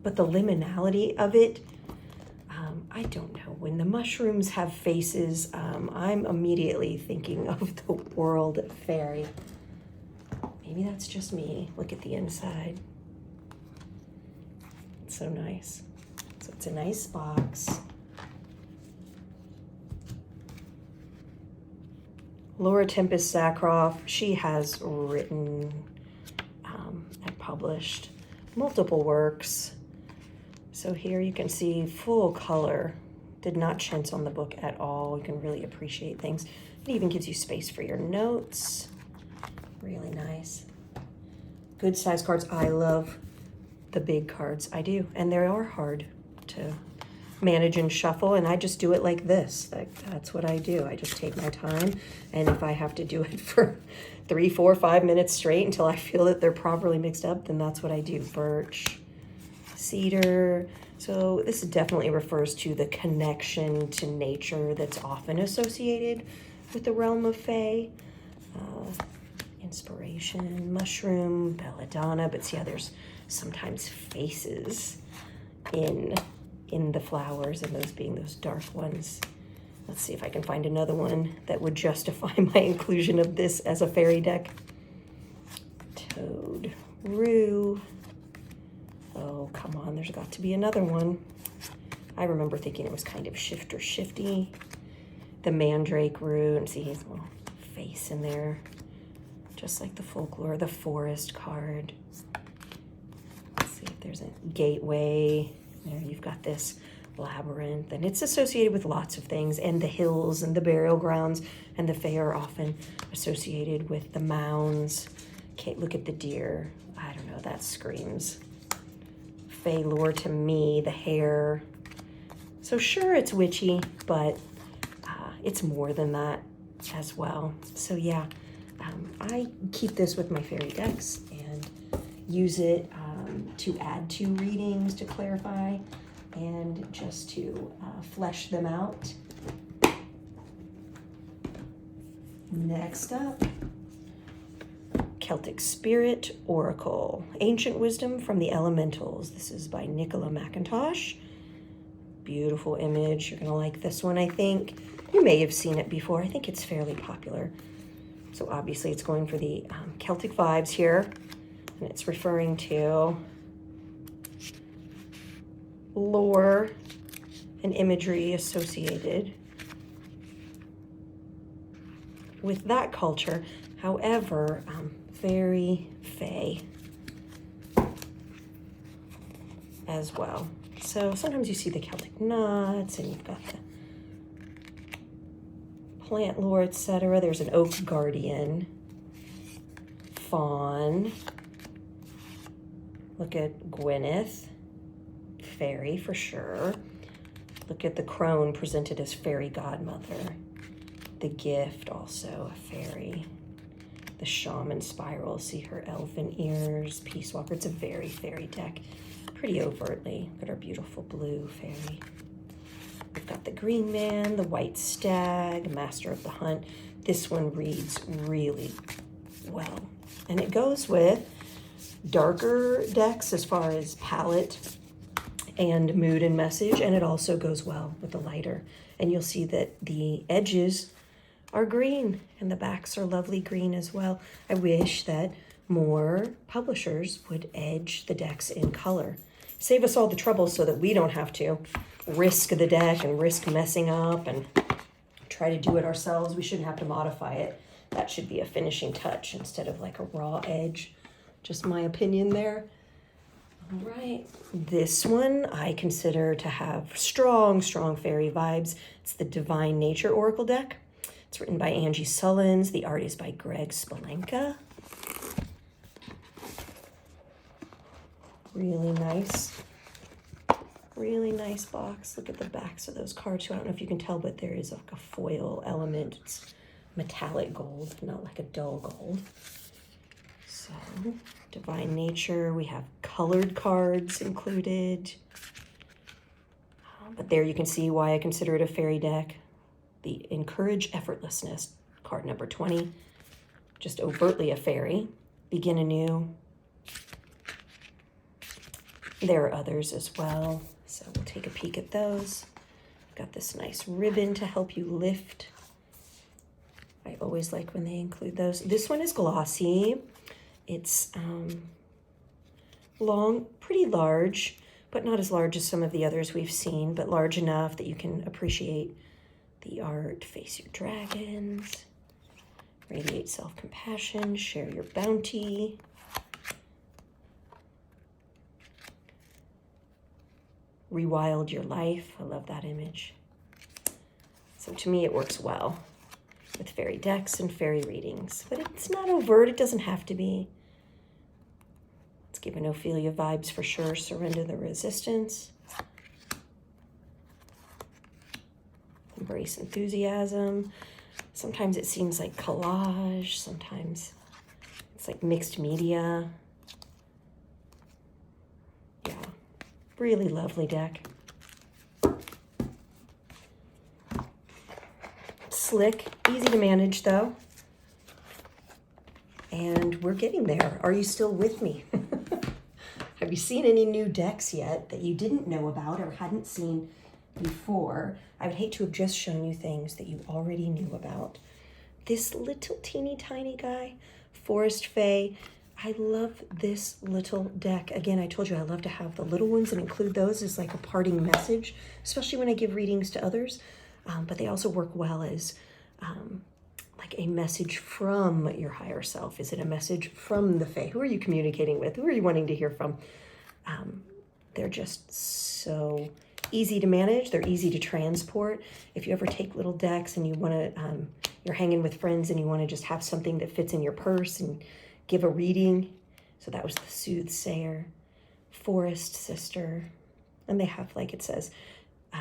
but the liminality of it, I don't know. When the mushrooms have faces, I'm immediately thinking of the world fairy. Maybe that's just me. Look at the inside. It's so nice. So it's a nice box. Laura Tempest Zakroff, she has written and published multiple works. So here you can see full color. Did not chintz on the book at all. You can really appreciate things. It even gives you space for your notes. Really nice. Good size cards. I love the big cards. I do. And they are hard to manage and shuffle, and I just do it like this. That's what I do. I just take my time, and if I have to do it for 3, 4, 5 minutes straight until I feel that they're properly mixed up, then that's what I do. Birch, cedar. So this definitely refers to the connection to nature that's often associated with the realm of Fae. Inspiration, mushroom, belladonna, but see how there's sometimes faces in the flowers, and those being those dark ones. Let's see if I can find another one that would justify my inclusion of this as a fairy deck. Toad, rue. Oh, come on, there's got to be another one. I remember thinking it was kind of shifty. The Mandrake rune, see his little face in there, just like the folklore. The Forest card. Let's see if there's a gateway. There you've got this labyrinth, and it's associated with lots of things, and the hills and the burial grounds, and the Fae are often associated with the mounds. Okay, look at the deer. I don't know, that screams Fae lore to me. The hair. So sure, it's witchy, but it's more than that as well. So yeah, I keep this with my fairy decks and use it to add to readings, to clarify, and just to flesh them out. Next up, Celtic Spirit Oracle, Ancient Wisdom from the Elementals. This is by Nicola McIntosh. Beautiful image. You're gonna like this one, I think. You may have seen it before. I think it's fairly popular. So obviously it's going for the Celtic vibes here, and it's referring to lore and imagery associated with that culture. However, very Fae as well. So sometimes you see the Celtic nuts, and you've got the plant lore, etc. There's an oak guardian, fawn. Look at Gwyneth, fairy for sure. Look at the crone presented as fairy godmother. The gift, also a fairy. The shaman spiral, see her elfin ears. Peace Walker, it's a very fairy deck. Pretty overtly. Look at our beautiful blue fairy. We've got the green man, the white stag, master of the hunt. This one reads really well. And it goes with darker decks as far as palette and mood and message, and it also goes well with the lighter. And you'll see that the edges are green and the backs are lovely green as well. I wish that more publishers would edge the decks in color. Save us all the trouble so that we don't have to risk the deck and risk messing up and try to do it ourselves. We shouldn't have to modify it. That should be a finishing touch instead of like a raw edge. Just my opinion there. All right, this one I consider to have strong fairy vibes. It's the Divine Nature Oracle deck. It's written by Angie Sullins. The art is by Greg Spolenka. Really nice box. Look at the backs of those cards. I don't know if you can tell, but there is like a foil element. It's metallic gold, not like a dull gold. So, Divine Nature. We have colored cards included. But there you can see why I consider it a fairy deck. The Encourage Effortlessness, card number 20. Just overtly a fairy. Begin anew. There are others as well, so we'll take a peek at those. I've got this nice ribbon to help you lift. I always like when they include those. This one is glossy. It's long, pretty large, but not as large as some of the others we've seen, but large enough that you can appreciate the art. Face your dragons. Radiate self-compassion. Share your bounty. Rewild your life. I love that image. So to me, it works well with fairy decks and fairy readings, but it's not overt. It doesn't have to be. Let's give an Ophelia vibes for sure. Surrender the resistance. Embrace enthusiasm. Sometimes it seems like collage. Sometimes it's like mixed media. Yeah. Really lovely deck. Slick, easy to manage though. And we're getting there. Are you still with me? Have you seen any new decks yet that you didn't know about or hadn't seen before? I would hate to have just shown you things that you already knew about. This little teeny tiny guy, Forest Fae, I love this little deck. Again, I told you I love to have the little ones and include those as like a parting message, especially when I give readings to others. But they also work well as like a message from your higher self. Is it a message from the Fae? Who are you communicating with? Who are you wanting to hear from? They're just so easy to manage. They're easy to transport. If you ever take little decks and you want to, you're hanging with friends and you want to just have something that fits in your purse and give a reading. So that was the Soothsayer, Forest Sister. And they have, like it says,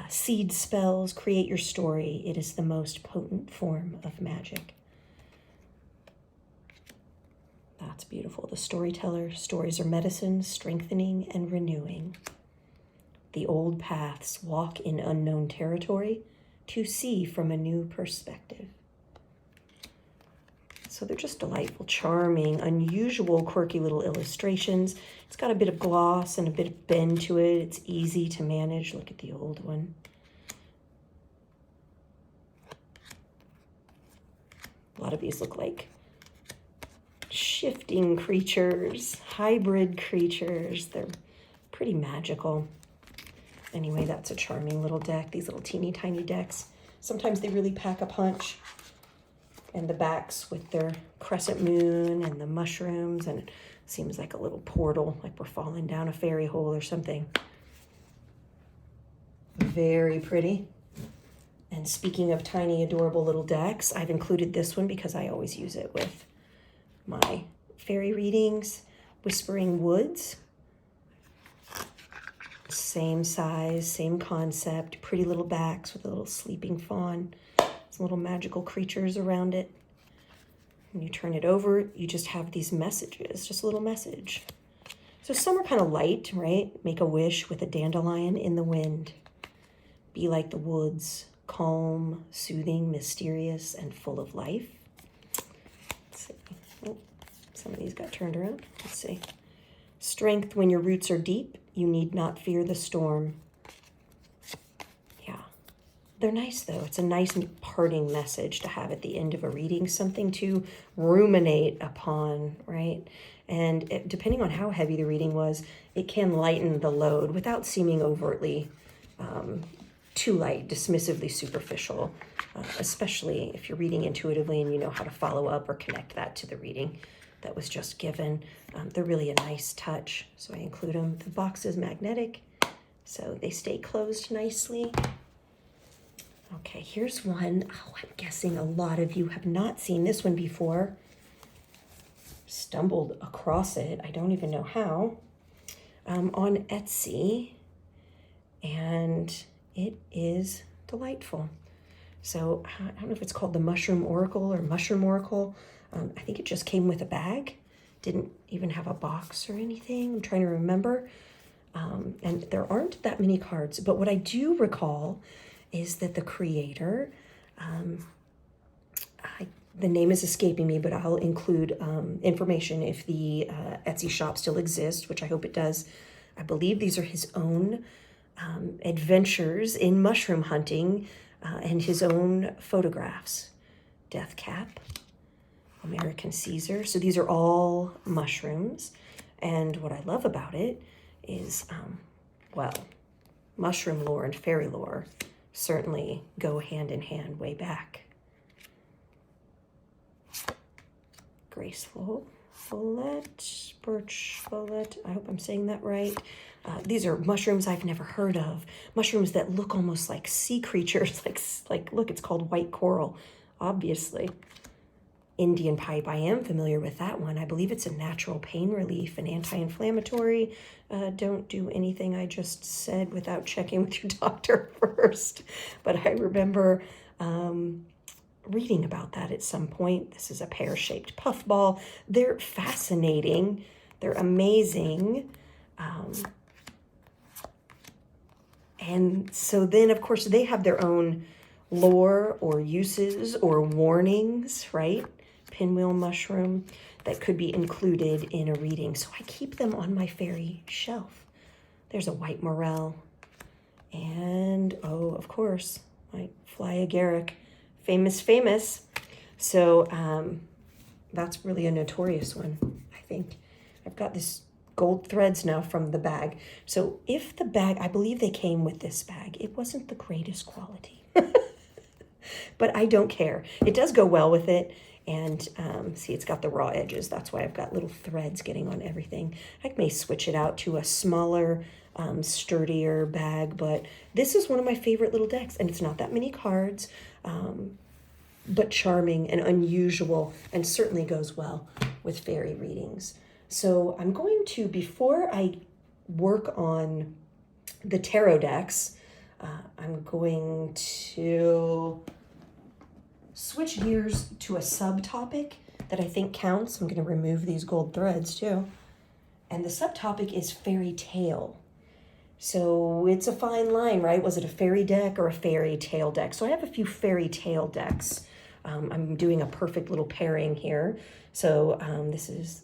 seed spells, create your story. It is the most potent form of magic. That's beautiful. The Storyteller, stories are medicine, strengthening and renewing. The old paths walk in unknown territory to see from a new perspective. So they're just delightful, charming, unusual, quirky little illustrations. It's got a bit of gloss and a bit of bend to it. It's easy to manage. Look at the old one. A lot of these look like shifting creatures, hybrid creatures. They're pretty magical. Anyway, that's a charming little deck. These little teeny tiny decks. Sometimes they really pack a punch. And the backs with their crescent moon and the mushrooms, and it seems like a little portal, like we're falling down a fairy hole or something. Very pretty. And speaking of tiny, adorable little decks, I've included this one because I always use it with my fairy readings. Whispering Woods. Same size, same concept, pretty little backs with a little sleeping fawn. Some little magical creatures around it. When you turn it over, you just have these messages, just a little message. So some are kind of light, right? Make a wish with a dandelion in the wind. Be like the woods, calm, soothing, mysterious, and full of life. Let's see. Oh, some of these got turned around. Let's see. Strength when your roots are deep, you need not fear the storm. They're nice, though. It's a nice parting message to have at the end of a reading, something to ruminate upon, right? And depending on how heavy the reading was, it can lighten the load without seeming overtly too light, dismissively superficial, especially if you're reading intuitively and you know how to follow up or connect that to the reading that was just given. They're really a nice touch, so I include them. The box is magnetic, so they stay closed nicely. Okay, here's one. Oh, I'm guessing a lot of you have not seen this one before. Stumbled across it, I don't even know how, on Etsy, and it is delightful. So I don't know if it's called the Mushroom Oracle or Mushroom Oracle. I think it just came with a bag. Didn't even have a box or anything. I'm trying to remember. And there aren't that many cards, but what I do recall is that the creator, the name is escaping me, but I'll include information if the Etsy shop still exists, which I hope it does. I believe these are his own adventures in mushroom hunting and his own photographs. Death Cap, American Caesar. So these are all mushrooms. And what I love about it is, well, mushroom lore and fairy lore certainly go hand in hand way back. Graceful Follette, Birch Follette, I hope I'm saying that right. These are mushrooms I've never heard of. Mushrooms that look almost like sea creatures, like look, it's called white coral, obviously. Indian pipe, I am familiar with that one. I believe it's a natural pain relief and anti-inflammatory. Don't do anything I just said without checking with your doctor first. But I remember reading about that at some point. This is a pear-shaped puffball. They're fascinating. They're amazing. And so then, of course, they have their own lore or uses or warnings, right? Pinwheel mushroom that could be included in a reading. So I keep them on my fairy shelf. There's a white morel. And, oh, of course, my fly agaric. Famous. So that's really a notorious one, I think. I've got this gold threads now from the bag. So if the bag, I believe they came with this bag, it wasn't the greatest quality. But I don't care. It does go well with it. And see, it's got the raw edges. That's why I've got little threads getting on everything. I may switch it out to a smaller, sturdier bag, but this is one of my favorite little decks. And it's not that many cards, but charming and unusual, and certainly goes well with fairy readings. So I'm going to, before I work on the tarot decks, I'm going to switch gears to a subtopic that I think counts. I'm going to remove these gold threads too. And the subtopic is fairy tale. So it's a fine line, right? Was it a fairy deck or a fairy tale deck? So I have a few fairy tale decks. I'm doing a perfect little pairing here. So this is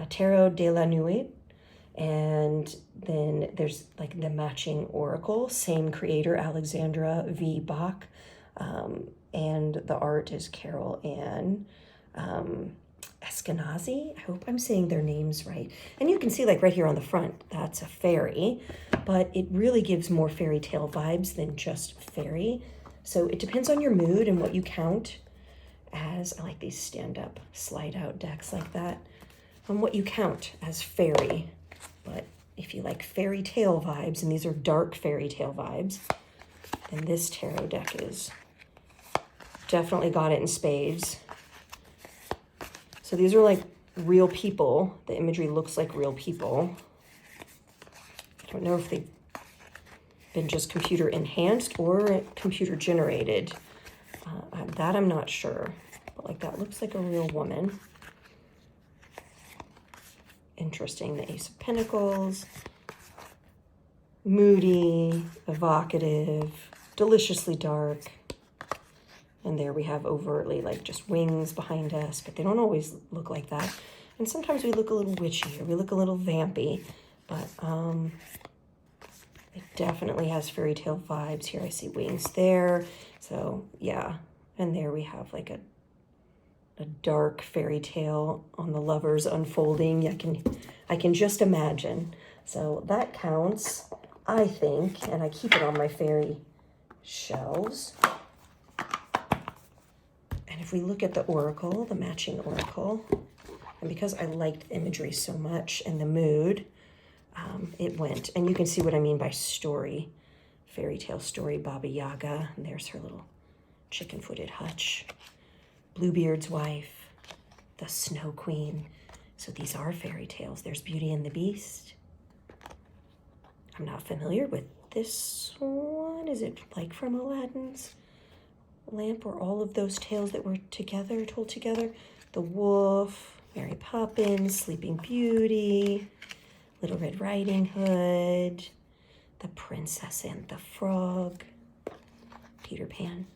Tarot de la Nuit. And then there's like the matching oracle, same creator, Alexandra V. Bach. And the art is Carol Ann Eskenazi. I hope I'm saying their names right. And you can see like right here on the front, that's a fairy, but it really gives more fairy tale vibes than just fairy. So it depends on your mood and what you count as, I like these stand-up, slide-out decks like that, on what you count as fairy. But if you like fairy tale vibes, and these are dark fairy tale vibes, then this tarot deck is definitely got it in spades. So these are like real people. The imagery looks like real people. I don't know if they've been just computer enhanced or computer generated. That I'm not sure. But like that looks like a real woman. Interesting. The Ace of Pentacles. Moody, evocative, deliciously dark. And there we have overtly like just wings behind us, but they don't always look like that. And sometimes we look a little witchy or we look a little vampy, but it definitely has fairy tale vibes here. I see wings there. So yeah, and there we have like a dark fairy tale on the lovers unfolding. I can just imagine. So that counts, I think, and I keep it on my fairy shelves. And if we look at the oracle, the matching oracle, and because I liked the imagery so much and the mood, it went. And you can see what I mean by story, fairy tale story, Baba Yaga. And there's her little chicken-footed hutch. Bluebeard's wife, the Snow Queen. So these are fairy tales. There's Beauty and the Beast. I'm not familiar with this one. Is it like from Aladdin's lamp or all of those tales that were told together? The Wolf, Mary Poppins, Sleeping Beauty, Little Red Riding Hood, The Princess and the Frog, Peter Pan,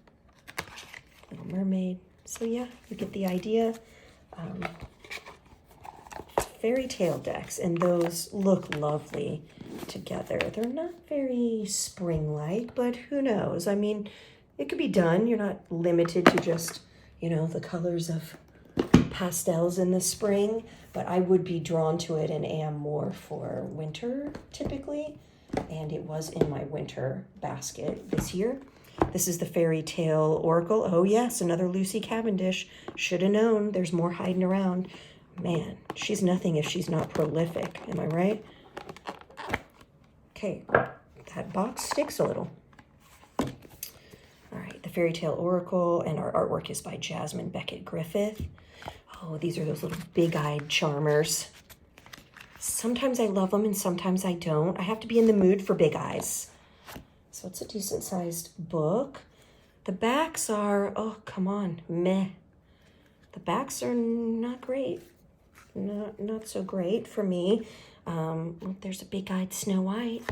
Little Mermaid. So yeah, you get the idea. Fairy tale decks, and those look lovely together. They're not very spring-like, but who knows? I mean, it could be done. You're not limited to just, the colors of pastels in the spring, but I would be drawn to it and am more for winter typically. And it was in my winter basket this year. This is the Faerytale Oracle. Oh yes, another Lucy Cavendish. Should have known there's more hiding around. Man, she's nothing if she's not prolific. Am I right? Okay, that box sticks a little. All right, the Faerytale Oracle, and our artwork is by Jasmine Beckett Griffith. Oh, these are those little big-eyed charmers. Sometimes I love them and sometimes I don't. I have to be in the mood for big eyes. So it's a decent-sized book. The backs are, oh, come on, meh. The backs are not great. Not so great for me. There's a big-eyed Snow White.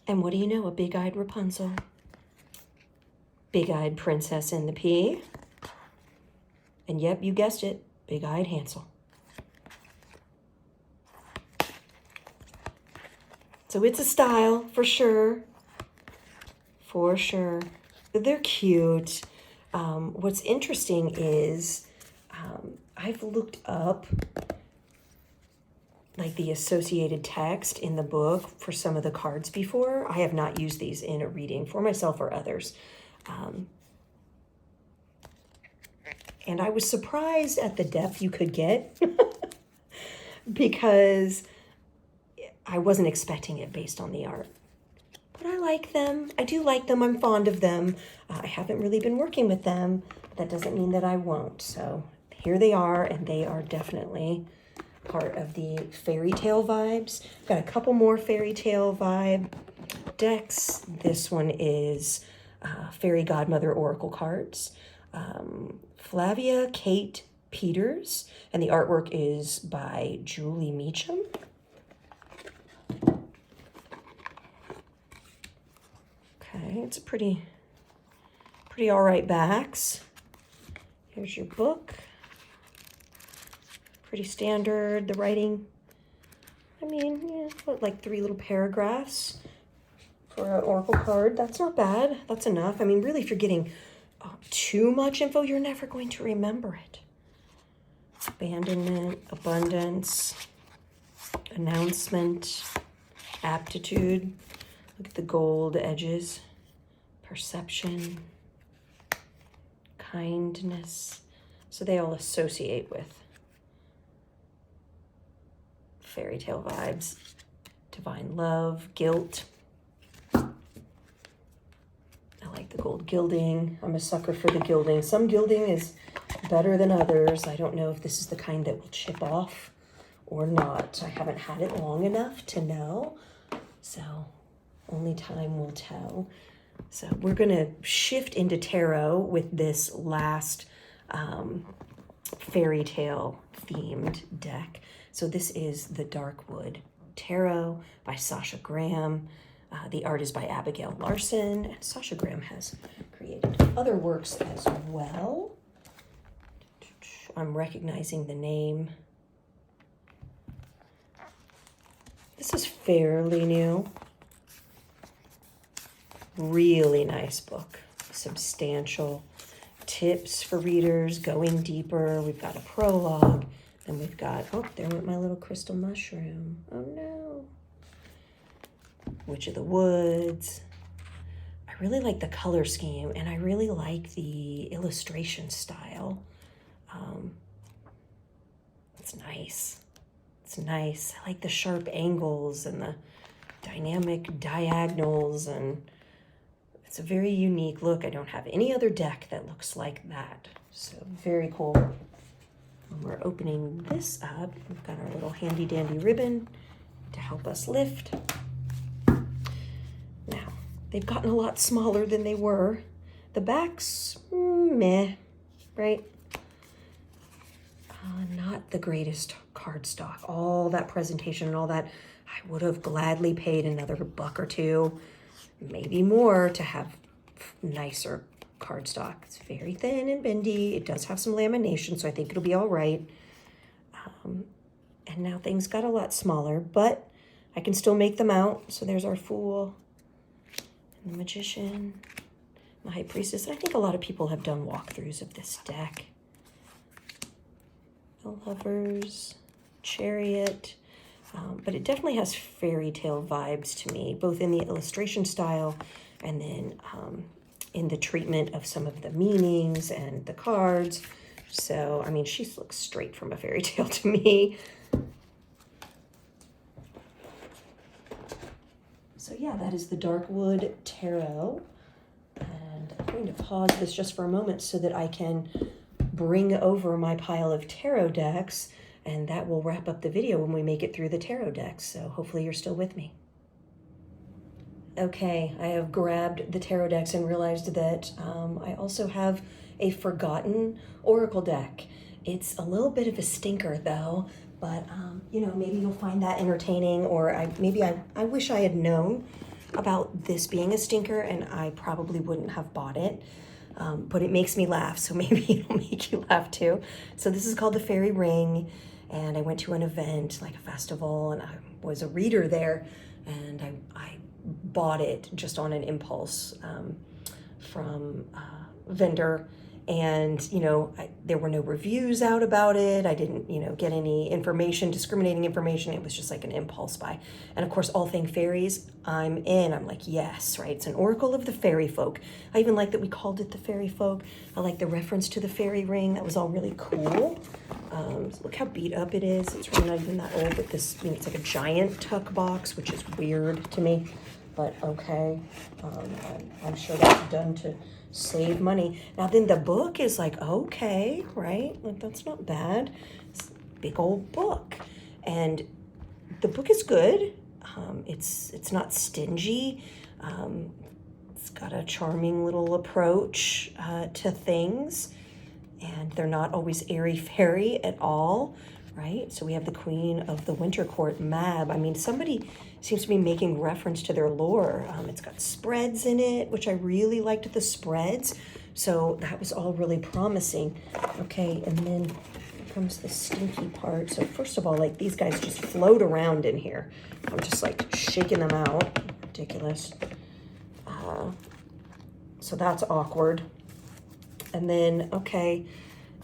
And what do you know? A big-eyed Rapunzel. Big-eyed Princess and the Pea. And yep, you guessed it, big-eyed Hansel. So it's a style, for sure. For sure. They're cute. What's interesting is I've looked up like the associated text in the book for some of the cards before. I have not used these in a reading for myself or others. And I was surprised at the depth you could get because I wasn't expecting it based on the art. But I like them. I do like them. I'm fond of them. I haven't really been working with them. That doesn't mean that I won't. So here they are, and they are definitely part of the fairy tale vibes. Got a couple more fairy tale vibe decks. This one is Fairy Godmother Oracle cards. Flavia Kate Peters, and the artwork is by Julie Meacham. Okay, it's a pretty all right backs. Here's your book. Pretty standard. The writing, I mean, yeah, what, like 3 little paragraphs for an oracle card. That's not bad. That's enough. I mean, really, if you're getting too much info, you're never going to remember it. Abandonment, abundance, announcement, aptitude. Look at the gold edges. Perception, kindness. So they all associate with fairy tale vibes. Divine love, guilt. I like the gold gilding. I'm a sucker for the gilding. Some gilding is better than others. I don't know if this is the kind that will chip off or not. I haven't had it long enough to know. So only time will tell. So we're going to shift into tarot with this last fairy tale themed deck. So this is the Darkwood Tarot by Sasha Graham. The art is by Abigail Larson, and Sasha Graham has created other works as well. I'm recognizing the name. This is fairly new. Really nice book. Substantial tips for readers, going deeper. We've got a prologue. Then we've got, oh, there went my little crystal mushroom. Oh no. Witch of the Woods. I really like the color scheme, and I really like the illustration style. It's nice. It's nice. I like the sharp angles and the dynamic diagonals, and it's a very unique look. I don't have any other deck that looks like that. So very cool. When we're opening this up, we've got our little handy dandy ribbon to help us lift. Now, they've gotten a lot smaller than they were. The backs, meh, right? Not the greatest cardstock. All that presentation and all that, I would have gladly paid another $1 or $2, maybe more, to have nicer cardstock. It's very thin and bendy. It does have some lamination, so I think it'll be all right. And now things got a lot smaller, but I can still make them out. So there's our Fool, and the Magician, the High Priestess. And I think a lot of people have done walkthroughs of this deck. The Lovers, Chariot. But it definitely has fairy tale vibes to me, both in the illustration style and then in the treatment of some of the meanings and the cards. So, I mean, she looks straight from a fairy tale to me. So yeah, that is the Darkwood Tarot. And I'm going to pause this just for a moment so that I can bring over my pile of tarot decks, and that will wrap up the video when we make it through the tarot decks. So hopefully you're still with me. Okay, I have grabbed the tarot decks and realized that I also have a forgotten oracle deck. It's a little bit of a stinker though, but you know, maybe you'll find that entertaining, or I wish I had known about this being a stinker, and I probably wouldn't have bought it. But it makes me laugh, so maybe it'll make you laugh too. So this is called the Fairy Ring, and I went to an event, like a festival, and I was a reader there, and I bought it just on an impulse from a vendor, And, you know, there were no reviews out about it. I didn't, you know, get any information, discriminating information. It was just like an impulse buy. And of course, all thing fairies, I'm in. I'm like, yes, right? It's an oracle of the fairy folk. I even like that we called it the fairy folk. I like the reference to the fairy ring. That was all really cool. Look how beat up it is. It's really not even that old, but this, you know, it's like a giant tuck box, which is weird to me, but okay. I'm sure that's done to save money. Now then the book is like, okay, right? Like that's not bad. It's a big old book. And the book is good. It's not stingy. It's got a charming little approach to things. And they're not always airy-fairy at all, right? So we have the Queen of the Winter Court, Mab. I mean, somebody seems to be making reference to their lore. It's got spreads in it, which I really liked the spreads. So that was all really promising. Okay, and then comes the stinky part. So first of all, like these guys just float around in here. I'm just like shaking them out. Ridiculous. So that's awkward. And then, okay,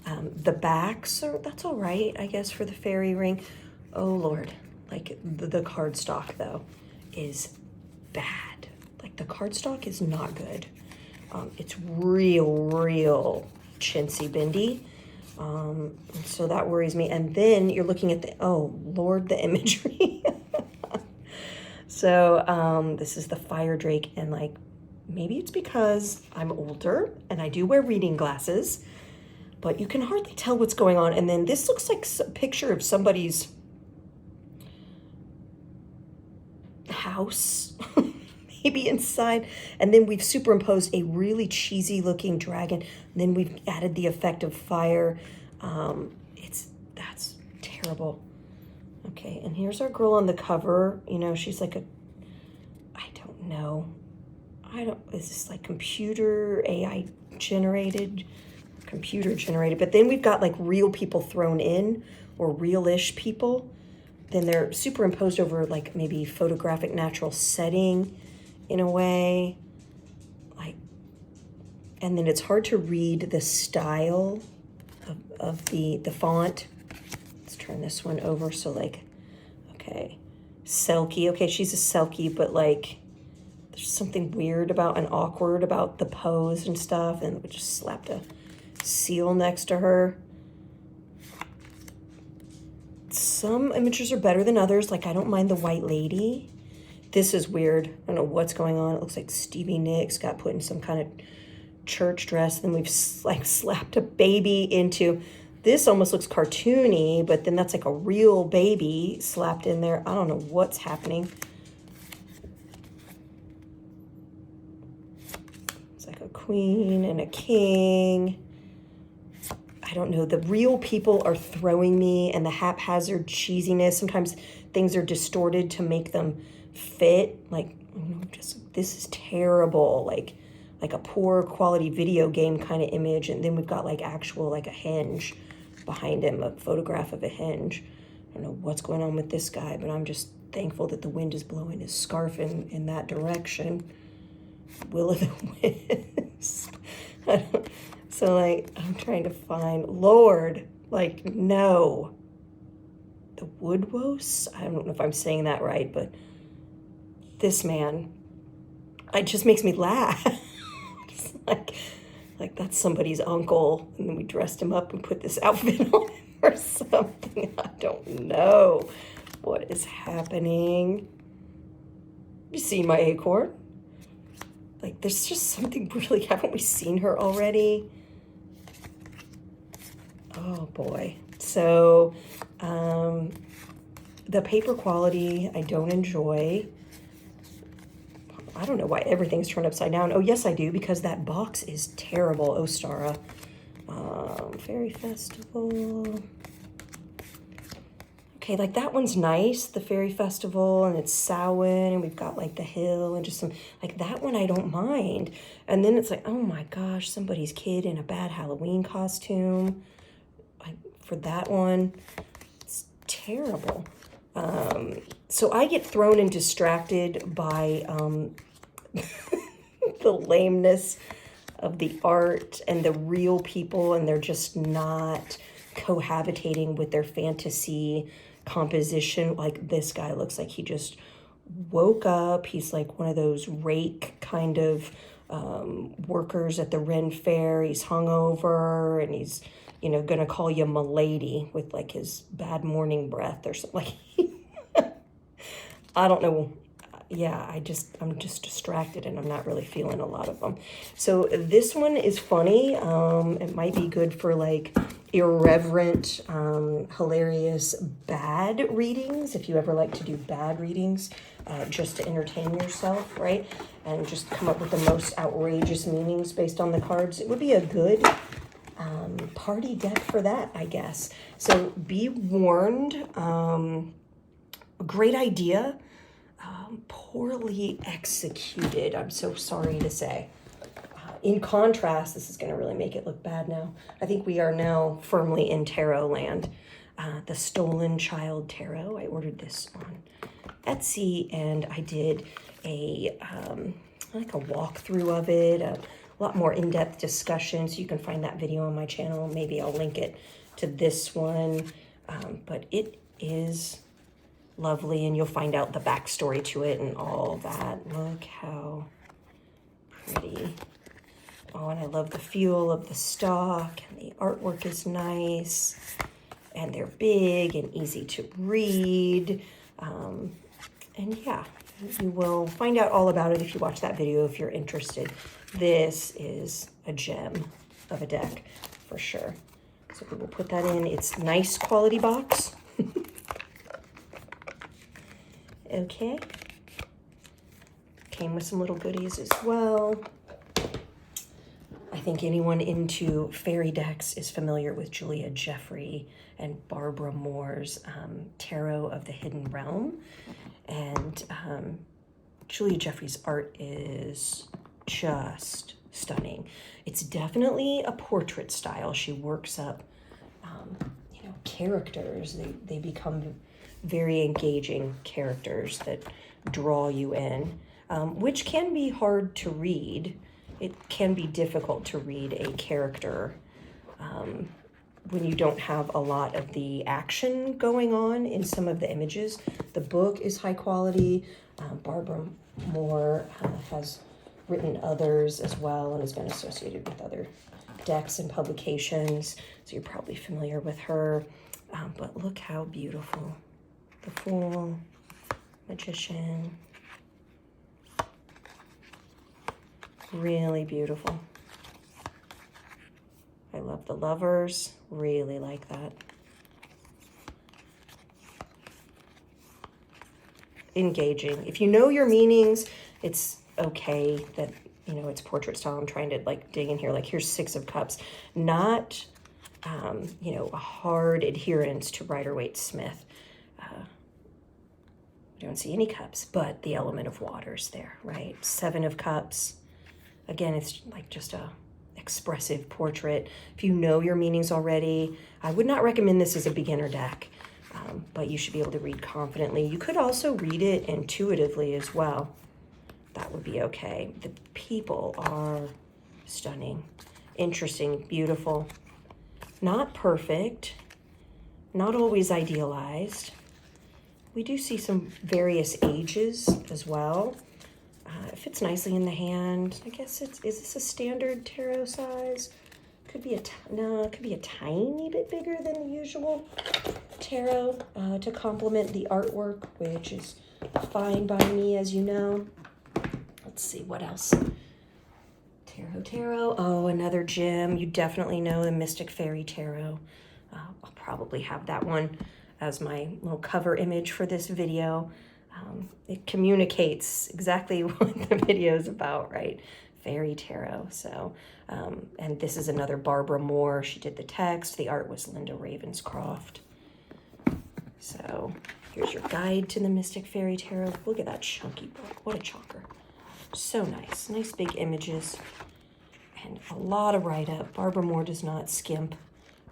the backs are, that's all right, I guess, for the fairy ring. Oh, Lord. Like, the cardstock, though, is bad. Like, the cardstock is not good. It's real chintzy-bindy. So that worries me. And then you're looking at the, oh, Lord, the imagery. So this is the fire drake, and, like, maybe it's because I'm older and I do wear reading glasses, but you can hardly tell what's going on. And then this looks like a picture of somebody's house, maybe inside. And then we've superimposed a really cheesy looking dragon. And then we've added the effect of fire. That's terrible. Okay, and here's our girl on the cover. You know, she's like I don't know. Is this like computer AI generated? Computer generated. But then we've got like real people thrown in, or real-ish people. Then they're superimposed over like maybe photographic natural setting in a way. Like, and then it's hard to read the style of the font. Let's turn this one over. So like, okay, Selkie. Okay, she's a Selkie, but like, there's something weird about and awkward about the pose and stuff, and we just slapped a seal next to her. Some images are better than others. Like, I don't mind the white lady. This is weird. I don't know what's going on. It looks like Stevie Nicks got put in some kind of church dress. Then we've like slapped a baby into, this almost looks cartoony, but then that's like a real baby slapped in there. I don't know what's happening. Like a queen and a king. I don't know. The real people are throwing me, and the haphazard cheesiness. Sometimes things are distorted to make them fit. Like, just, this is terrible. Like a poor quality video game kind of image. And then we've got like actual, like a hinge behind him, a photograph of a hinge. I don't know what's going on with this guy, but I'm just thankful that the wind is blowing his scarf in that direction. Will o' the Wisp. So, like, I'm trying to find, Lord, like, no. The Woodwose? I don't know if I'm saying that right, but this man, it just makes me laugh. It's like that's somebody's uncle, and then we dressed him up and put this outfit on him or something. I don't know what is happening. You seen my acorn? Like, there's just something really, haven't we seen her already? Oh, boy. So, the paper quality, I don't enjoy. I don't know why everything's turned upside down. Oh, yes, I do, because that box is terrible, Ostara. Fairy Festival. Okay, like that one's nice, the Fairy Festival, and it's Samhain, and we've got like the hill and just some, like that one I don't mind. And then it's like, oh my gosh, somebody's kid in a bad Halloween costume. For that one, it's terrible. So I get thrown and distracted by the lameness of the art and the real people, and they're just not cohabitating with their fantasy composition. Like this guy looks like he just woke up. He's like one of those rake kind of workers at the Ren Fair. He's hungover and he's, you know, gonna call you m'lady with like his bad morning breath or something. Like, I don't know. Yeah, I'm just distracted and I'm not really feeling a lot of them. So this one is funny. It might be good for like irreverent, hilarious, bad readings. If you ever like to do bad readings, just to entertain yourself, right? And just come up with the most outrageous meanings based on the cards. It would be a good party deck for that, I guess. So be warned. Great idea. Poorly executed, I'm so sorry to say. In contrast, this is going to really make it look bad now. I think we are now firmly in tarot land. The Stolen Child Tarot. I ordered this on Etsy, and I did a like a walkthrough of it, a lot more in-depth discussion. So you can find that video on my channel. Maybe I'll link it to this one, but it is lovely, and you'll find out the backstory to it and all that. Look how pretty. Oh, and I love the feel of the stock, and the artwork is nice, and they're big and easy to read. And yeah, you will find out all about it if you watch that video if you're interested. This is a gem of a deck for sure. So we will put that in. It's nice quality box. Okay. Came with some little goodies as well. I think anyone into fairy decks is familiar with Julia Jeffrey and Barbara Moore's Tarot of the Hidden Realm. And Julia Jeffrey's art is just stunning. It's definitely a portrait style. She works up, you know, characters. They become very engaging characters that draw you in, which can be hard to read. It can be difficult to read a character when you don't have a lot of the action going on in some of the images. The book is high quality. Barbara Moore has written others as well and has been associated with other decks and publications, so you're probably familiar with her. But look how beautiful. The Fool, Magician. Really beautiful. I love the Lovers. Really like that. Engaging. If you know your meanings, it's okay that, you know, it's portrait style. I'm trying to like dig in here. Like here's 6 of Cups. Not, you know, a hard adherence to Rider-Waite-Smith. We don't see any cups, but the element of water's there, right? 7 of Cups. Again, it's like just a expressive portrait. If you know your meanings already, I would not recommend this as a beginner deck, but you should be able to read confidently. You could also read it intuitively as well. That would be okay. The people are stunning, interesting, beautiful. Not perfect, not always idealized. We do see some various ages as well. It fits nicely in the hand. I guess is this a standard tarot size? Could be no, it could be a tiny bit bigger than the usual tarot to complement the artwork, which is fine by me, as you know. Let's see what else. Tarot. Oh, another gem. You definitely know the Mystic Fairy Tarot. I'll probably have that one as my little cover image for this video. It communicates exactly what the video is about, right? Fairy Tarot. So, and this is another Barbara Moore. She did the text. The art was Linda Ravenscroft. So here's your guide to the Mystic Fairy Tarot. Look at that chunky book. What a chonker. So nice. Nice big images and a lot of write-up. Barbara Moore does not skimp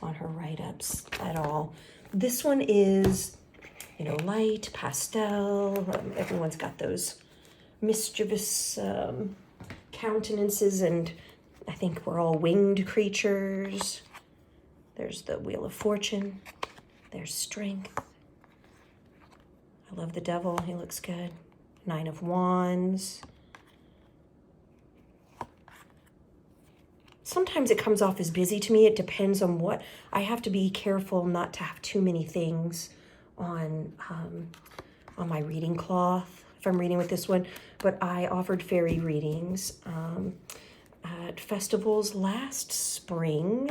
on her write-ups at all. This one is, you know, light, pastel. Everyone's got those mischievous countenances and I think we're all winged creatures. There's the Wheel of Fortune. There's Strength. I love the Devil. He looks good. Nine of Wands. Sometimes it comes off as busy to me. It depends on what. I have to be careful not to have too many things on my reading cloth if I'm reading with this one. But I offered fairy readings at festivals last spring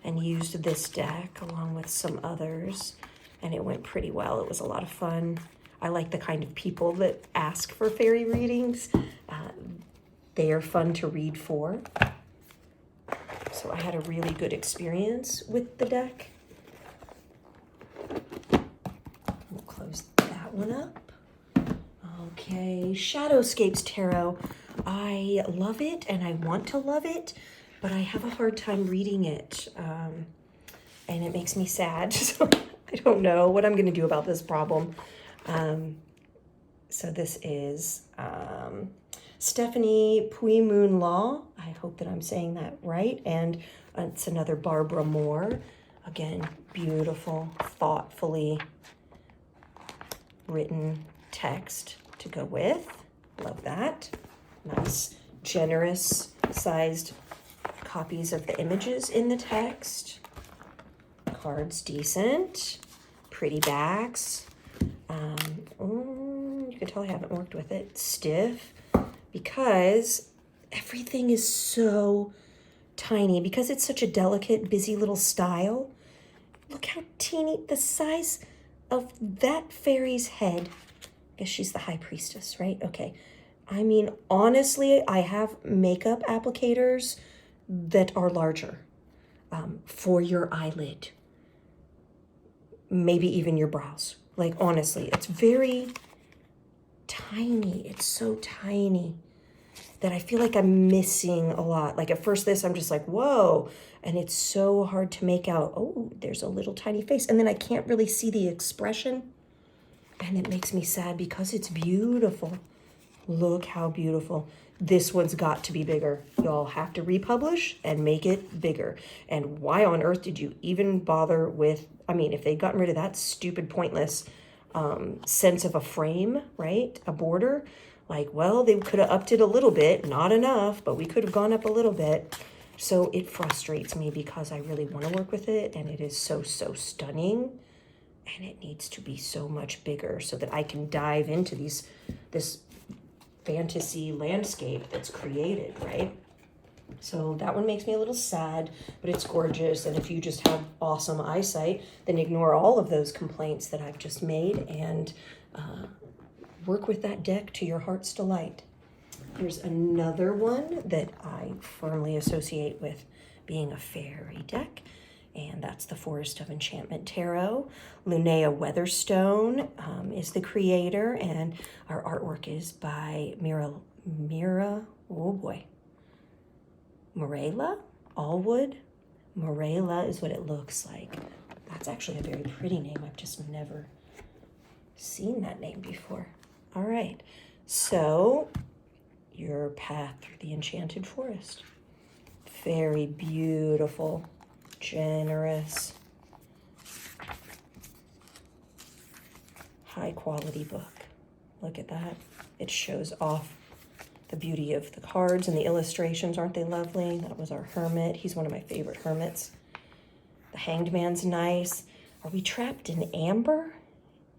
and used this deck along with some others, and it went pretty well. It was a lot of fun. I like the kind of people that ask for fairy readings. They are fun to read for. So I had a really good experience with the deck. We'll close that one up. Okay, Shadowscapes Tarot. I love it and I want to love it, but I have a hard time reading it. And it makes me sad. So I don't know what I'm going to do about this problem. So this is Stephanie Puy-Moon Law. I hope that I'm saying that right. And it's another Barbara Moore. Again, beautiful, thoughtfully written text to go with. Love that. Nice, generous sized copies of the images in the text. Cards decent. Pretty backs. You can tell I haven't worked with it. Stiff. Because everything is so tiny. Because it's such a delicate, busy little style. Look how teeny, the size of that fairy's head. I guess she's the high priestess, right? Okay. I mean, honestly, I have makeup applicators that are larger for your eyelid. Maybe even your brows. Like, honestly, it's very tiny. It's so tiny that I feel like I'm missing a lot. Like at first I'm just like, whoa. And it's so hard to make out, oh, there's a little tiny face. And then I can't really see the expression. And it makes me sad because it's beautiful. Look how beautiful. This one's got to be bigger. Y'all have to republish and make it bigger. And why on earth did you even bother with, I mean, if they'd gotten rid of that stupid, pointless sense of a frame, right? A border, like, well, they could have upped it a little bit, not enough, but we could have gone up a little bit. So it frustrates me because I really want to work with it, and it is so, so stunning, and it needs to be so much bigger so that I can dive into this fantasy landscape that's created, right? So that one makes me a little sad, but it's gorgeous. And if you just have awesome eyesight, then ignore all of those complaints that I've just made and work with that deck to your heart's delight. Here's another one that I firmly associate with being a fairy deck, and that's the Forest of Enchantment Tarot. Linnea Weatherstone is the creator, and our artwork is by Morella Allwood. Morella is what it looks like. That's actually a very pretty name. I've just never seen that name before. All right, so your path through the Enchanted Forest. Very beautiful, generous, high quality book. Look at that. It shows off the beauty of the cards and the illustrations. Aren't they lovely? That was our hermit. He's one of my favorite hermits. The Hanged Man's nice. Are we trapped in amber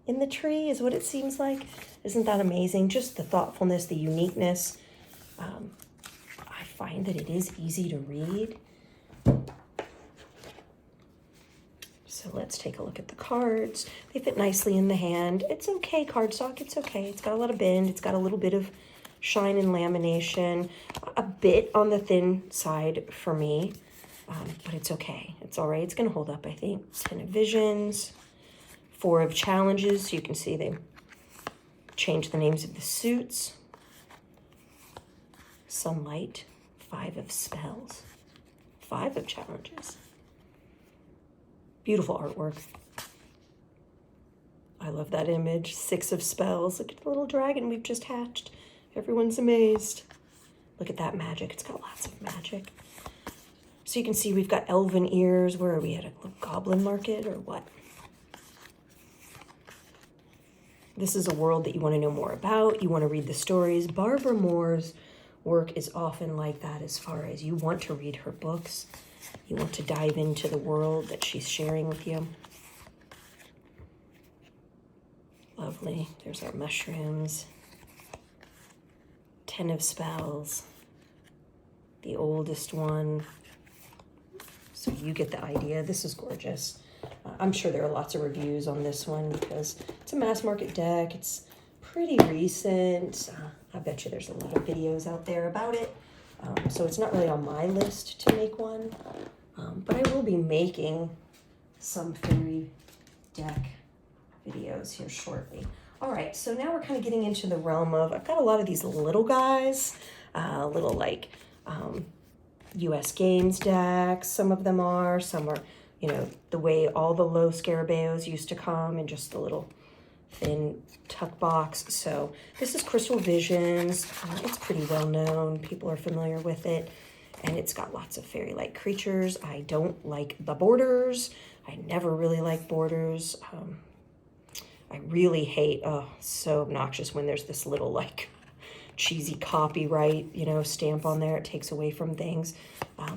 in the tree is what it seems like? Isn't that amazing? Just the thoughtfulness, the uniqueness. I find that it is easy to read. So let's take a look at the cards. They fit nicely in the hand. It's okay, cardstock. It's okay. It's got a lot of bend. It's got a little bit of shine and lamination. A bit on the thin side for me, but it's okay. It's all right. It's going to hold up, I think. 10 of Visions. 4 of Challenges. You can see they changed the names of the suits. Sunlight. 5 of Spells. 5 of Challenges. Beautiful artwork. I love that image. 6 of Spells. Look at the little dragon we've just hatched. Everyone's amazed. Look at that magic. It's got lots of magic. So you can see we've got elven ears. Where are we at? A goblin market or what? This is a world that you want to know more about. You want to read the stories. Barbara Moore's work is often like that, as far as you want to read her books. You want to dive into the world that she's sharing with you. Lovely. There's our mushrooms. 10 of Spells. The oldest one. So you get the idea. This is gorgeous. I'm sure there are lots of reviews on this one because it's a mass market deck. It's pretty recent. I bet you there's a lot of videos out there about it. So it's not really on my list to make one. But I will be making some fairy deck videos here shortly. All right, so now we're kind of getting into the realm of, I've got a lot of these little guys, little like US Games decks. Some of them are, some are, you know, the way all the low scarabaeos used to come in just the little thin tuck box. So this is Crystal Visions. It's pretty well known. People are familiar with it. And it's got lots of fairy-like creatures. I don't like the borders. I never really like borders. I really hate, oh, so obnoxious when there's this little like cheesy copyright, you know, stamp on there. It takes away from things.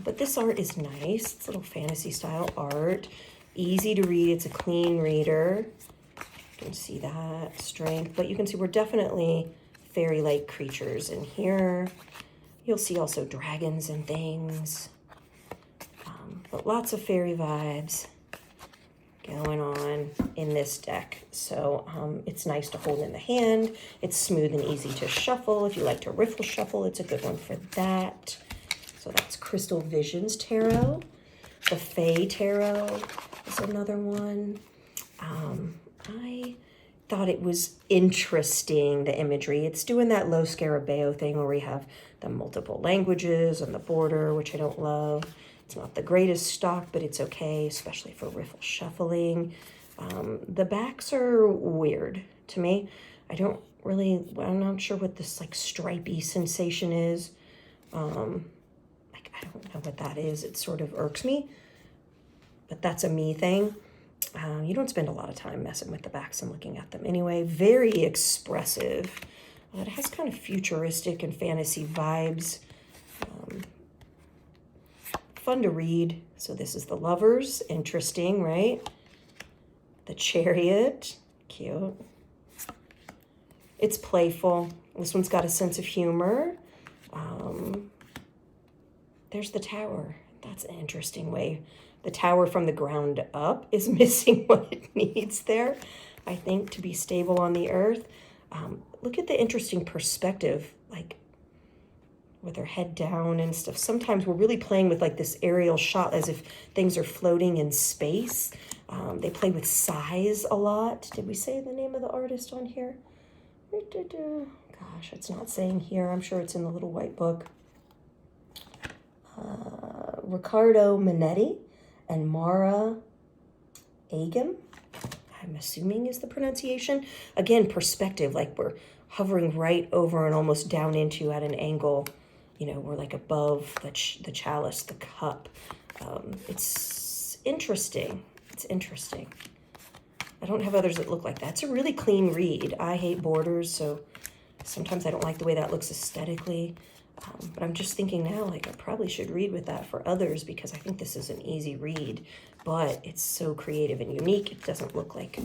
But this art is nice. It's little fantasy style art. Easy to read. It's a clean reader. You can see that strength, but you can see we're definitely fairy-like creatures in here. You'll see also dragons and things, but lots of fairy vibes going on in this deck. So it's nice to hold in the hand. It's smooth and easy to shuffle. If you like to riffle shuffle, it's a good one for that. So that's Crystal Visions Tarot. The Fae Tarot is another one. I thought it was interesting, the imagery. It's doing that low scarabeo thing where we have the multiple languages and the border, which I don't love. It's not the greatest stock, but it's okay, especially for riffle shuffling. The backs are weird to me. I'm not sure what this like stripy sensation is. I don't know what that is. It sort of irks me, but that's a me thing. You don't spend a lot of time messing with the backs and looking at them anyway. Very expressive. It has kind of futuristic and fantasy vibes. Fun to read. So this is the Lovers. Interesting, right? The Chariot. Cute. It's playful. This one's got a sense of humor. There's the Tower. That's an interesting way. The tower from the ground up is missing what it needs there, I think, to be stable on the earth. Look at the interesting perspective, like with her head down and stuff. Sometimes we're really playing with like this aerial shot as if things are floating in space. They play with size a lot. Did we say the name of the artist on here? Gosh, it's not saying here. I'm sure it's in the little white book. Riccardo Minetti and Mara Agam, I'm assuming is the pronunciation. Again, perspective, like we're hovering right over and almost down into at an angle. You know, we're like above the chalice, the cup. It's interesting. It's interesting. I don't have others that look like that. It's a really clean read. I hate borders, so sometimes I don't like the way that looks aesthetically. But I'm just thinking now, like I probably should read with that for others because I think this is an easy read, but it's so creative and unique. It doesn't look like,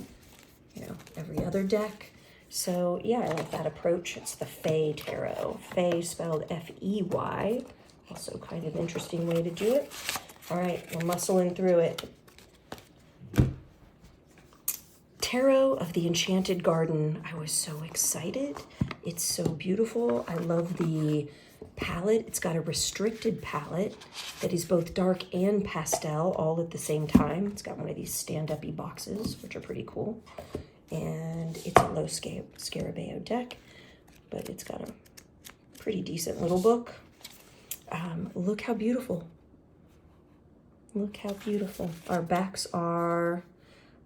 you know, every other deck. So yeah, I like that approach. It's the Fae Tarot. Fae spelled F-E-Y. Also kind of interesting way to do it. All right, we're muscling through it. Tarot of the Enchanted Garden. I was so excited. It's so beautiful. I love the palette. It's got a restricted palette that is both dark and pastel all at the same time. It's got one of these stand-up-y boxes, which are pretty cool. And it's a low scarabeo deck, but it's got a pretty decent little book. Look how beautiful. Look how beautiful. Our backs are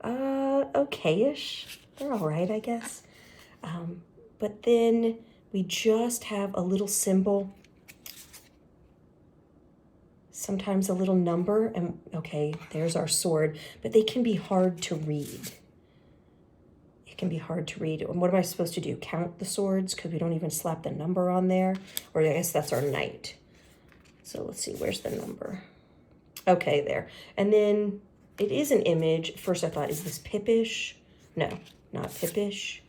okay-ish. They're all right, I guess. But then we just have a little symbol sometimes a little number, and okay, there's our sword, but they can be hard to read. It can be hard to read. And what am I supposed to do? Count the swords because we don't even slap the number on there? Or I guess that's our knight. So let's see, where's the number? Okay, there. And then it is an image. First I thought, is this pippish? No, not pippish.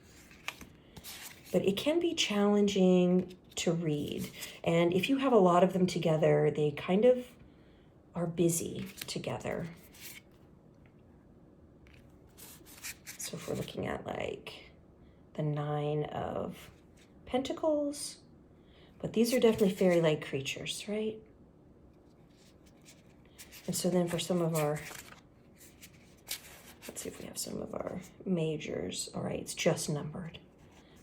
But it can be challenging to read. And if you have a lot of them together, they kind of are busy together. So if we're looking at like the 9 of Pentacles, but these are definitely fairy-like creatures, right? And so then for some of our, let's see if we have some of our majors. All right, it's just numbered.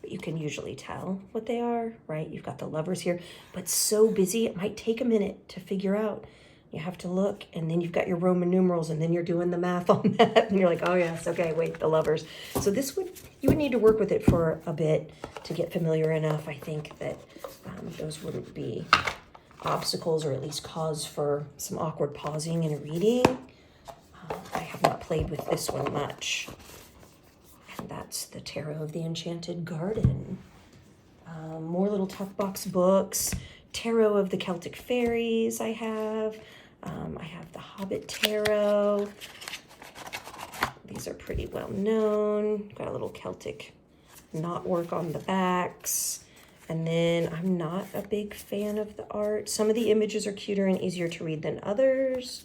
But you can usually tell what they are, right? You've got the Lovers here, but so busy, it might take a minute to figure out. You have to look, and then you've got your Roman numerals, and then you're doing the math on that, and you're like, oh yes, okay, wait, the Lovers. So this you would need to work with it for a bit to get familiar enough. I think that those wouldn't be obstacles, or at least cause for some awkward pausing in a reading. I have not played with this one much. And that's the Tarot of the Enchanted Garden. More little tuck box books. Tarot of the Celtic Fairies I have. I have the Hobbit Tarot. These are pretty well known. Got a little Celtic knotwork on the backs. And then I'm not a big fan of the art. Some of the images are cuter and easier to read than others.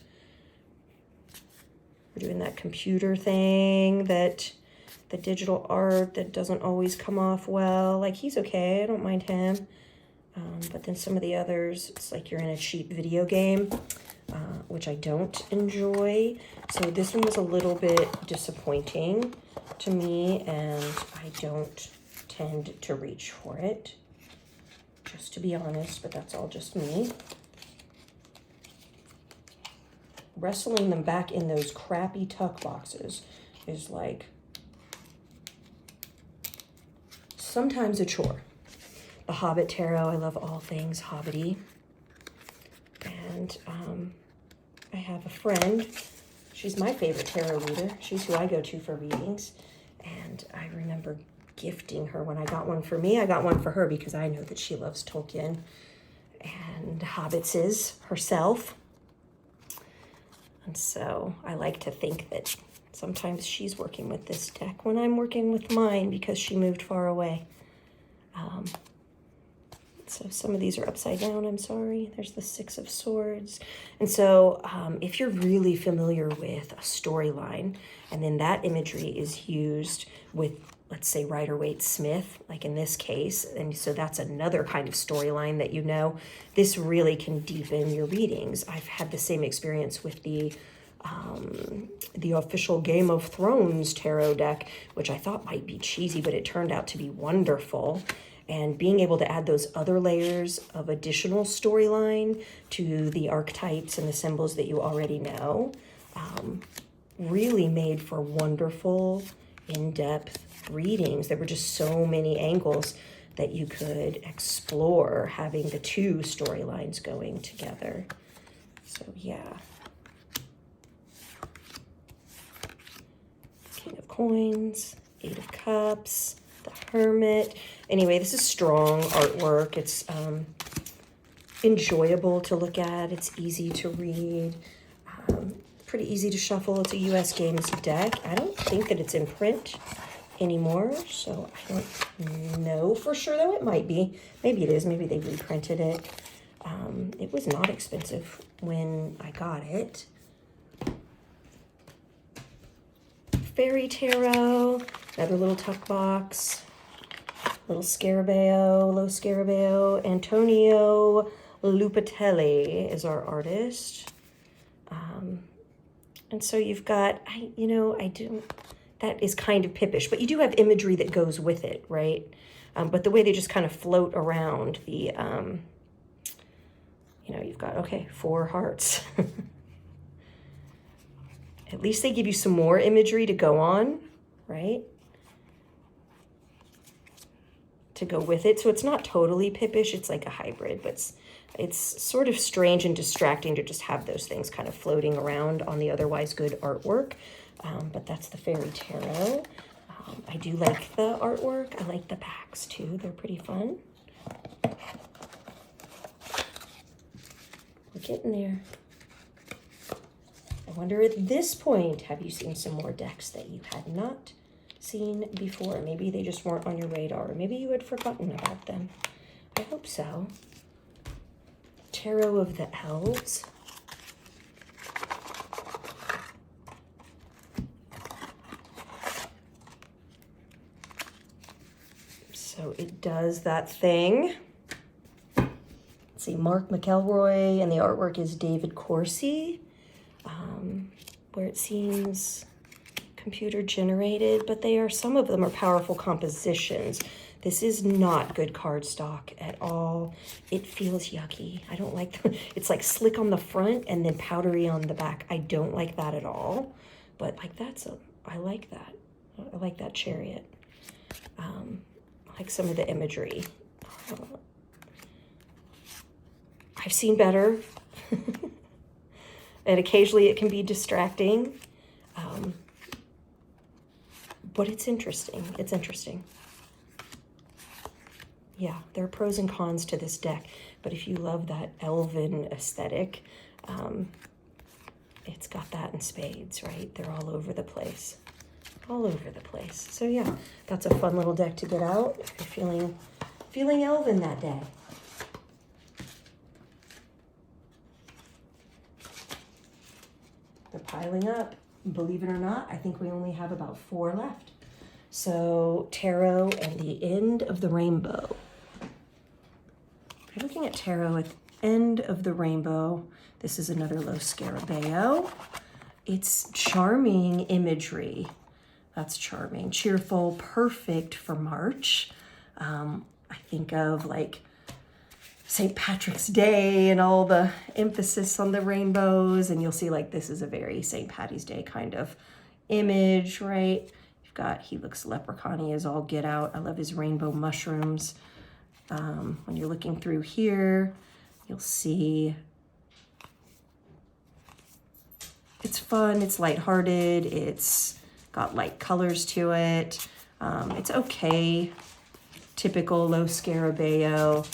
We're doing that computer thing, that the digital art that doesn't always come off well. Like, he's okay, I don't mind him. But then some of the others, it's like you're in a cheap video game, which I don't enjoy. So this one was a little bit disappointing to me, and I don't tend to reach for it, just to be honest, but that's all just me. Wrestling them back in those crappy tuck boxes is like sometimes a chore. The Hobbit Tarot, I love all things hobbity. And I have a friend, she's my favorite tarot reader. She's who I go to for readings. And I remember gifting her when I got one for me. I got one for her because I know that she loves Tolkien and hobbitses herself. And so I like to think that sometimes she's working with this deck when I'm working with mine because she moved far away. So some of these are upside down, I'm sorry. There's the 6 of Swords. And so if you're really familiar with a storyline, and then that imagery is used with, let's say, Rider-Waite-Smith, like in this case, and so that's another kind of storyline that you know, this really can deepen your readings. I've had the same experience with the official Game of Thrones tarot deck, which I thought might be cheesy, but it turned out to be wonderful. And being able to add those other layers of additional storyline to the archetypes and the symbols that you already know really made for wonderful, in-depth readings. There were just so many angles that you could explore having the 2 storylines going together. So yeah. King of Coins, 8 of Cups, the Hermit. Anyway, this is strong artwork. It's enjoyable to look at. It's easy to read. Pretty easy to shuffle. It's a US Games deck. I don't think that it's in print anymore, so I don't know for sure, though it might be. Maybe it is. Maybe they reprinted it. It was not expensive when I got it. Fairy Tarot, another little tuck box. Little Scarabeo, Lo Scarabeo. Antonio Lupatelli is our artist. And so you've got, that is kind of pippish, but you do have imagery that goes with it, right? But the way they just kind of float around the, you've got, okay, 4 hearts. At least they give you some more imagery to go on, right? To go with it. So it's not totally pippish. It's like a hybrid, but It's sort of strange and distracting to just have those things kind of floating around on the otherwise good artwork. But that's the Fairy Tarot. I do like the artwork. I like the packs too. They're pretty fun. We're getting there. I wonder at this point, have you seen some more decks that you had not seen before? Maybe they just weren't on your radar, or maybe you had forgotten about them. I hope so. Tarot of the Elves. So it does that thing. Let's see, Mark McElroy, and the artwork is David Corsi, where it seems computer generated, but some of them are powerful compositions. This is not good cardstock at all. It feels yucky. I don't like it's like slick on the front and then powdery on the back. I don't like that at all. But like I like that. I like that chariot. I like some of the imagery. I've seen better. And occasionally it can be distracting. But it's interesting. It's interesting. Yeah, there are pros and cons to this deck, but if you love that elven aesthetic, it's got that in spades, right? They're all over the place. All over the place. So yeah, that's a fun little deck to get out if you're feeling elven that day. They're piling up. Believe it or not, I think we only have about 4 left. So tarot and the end of the rainbow. If you're looking at tarot at the end of the rainbow, this is another Lo Scarabeo. It's charming imagery. That's charming. Cheerful, perfect for March. I think of like St. Patrick's Day and all the emphasis on the rainbows, and you'll see like this is a very St. Patty's Day kind of image, right? You've got, he looks leprechaun-y as all get out. I love his rainbow mushrooms. When you're looking through here, you'll see it's fun, it's lighthearted, it's got light colors to it. It's okay, typical Lo Scarabeo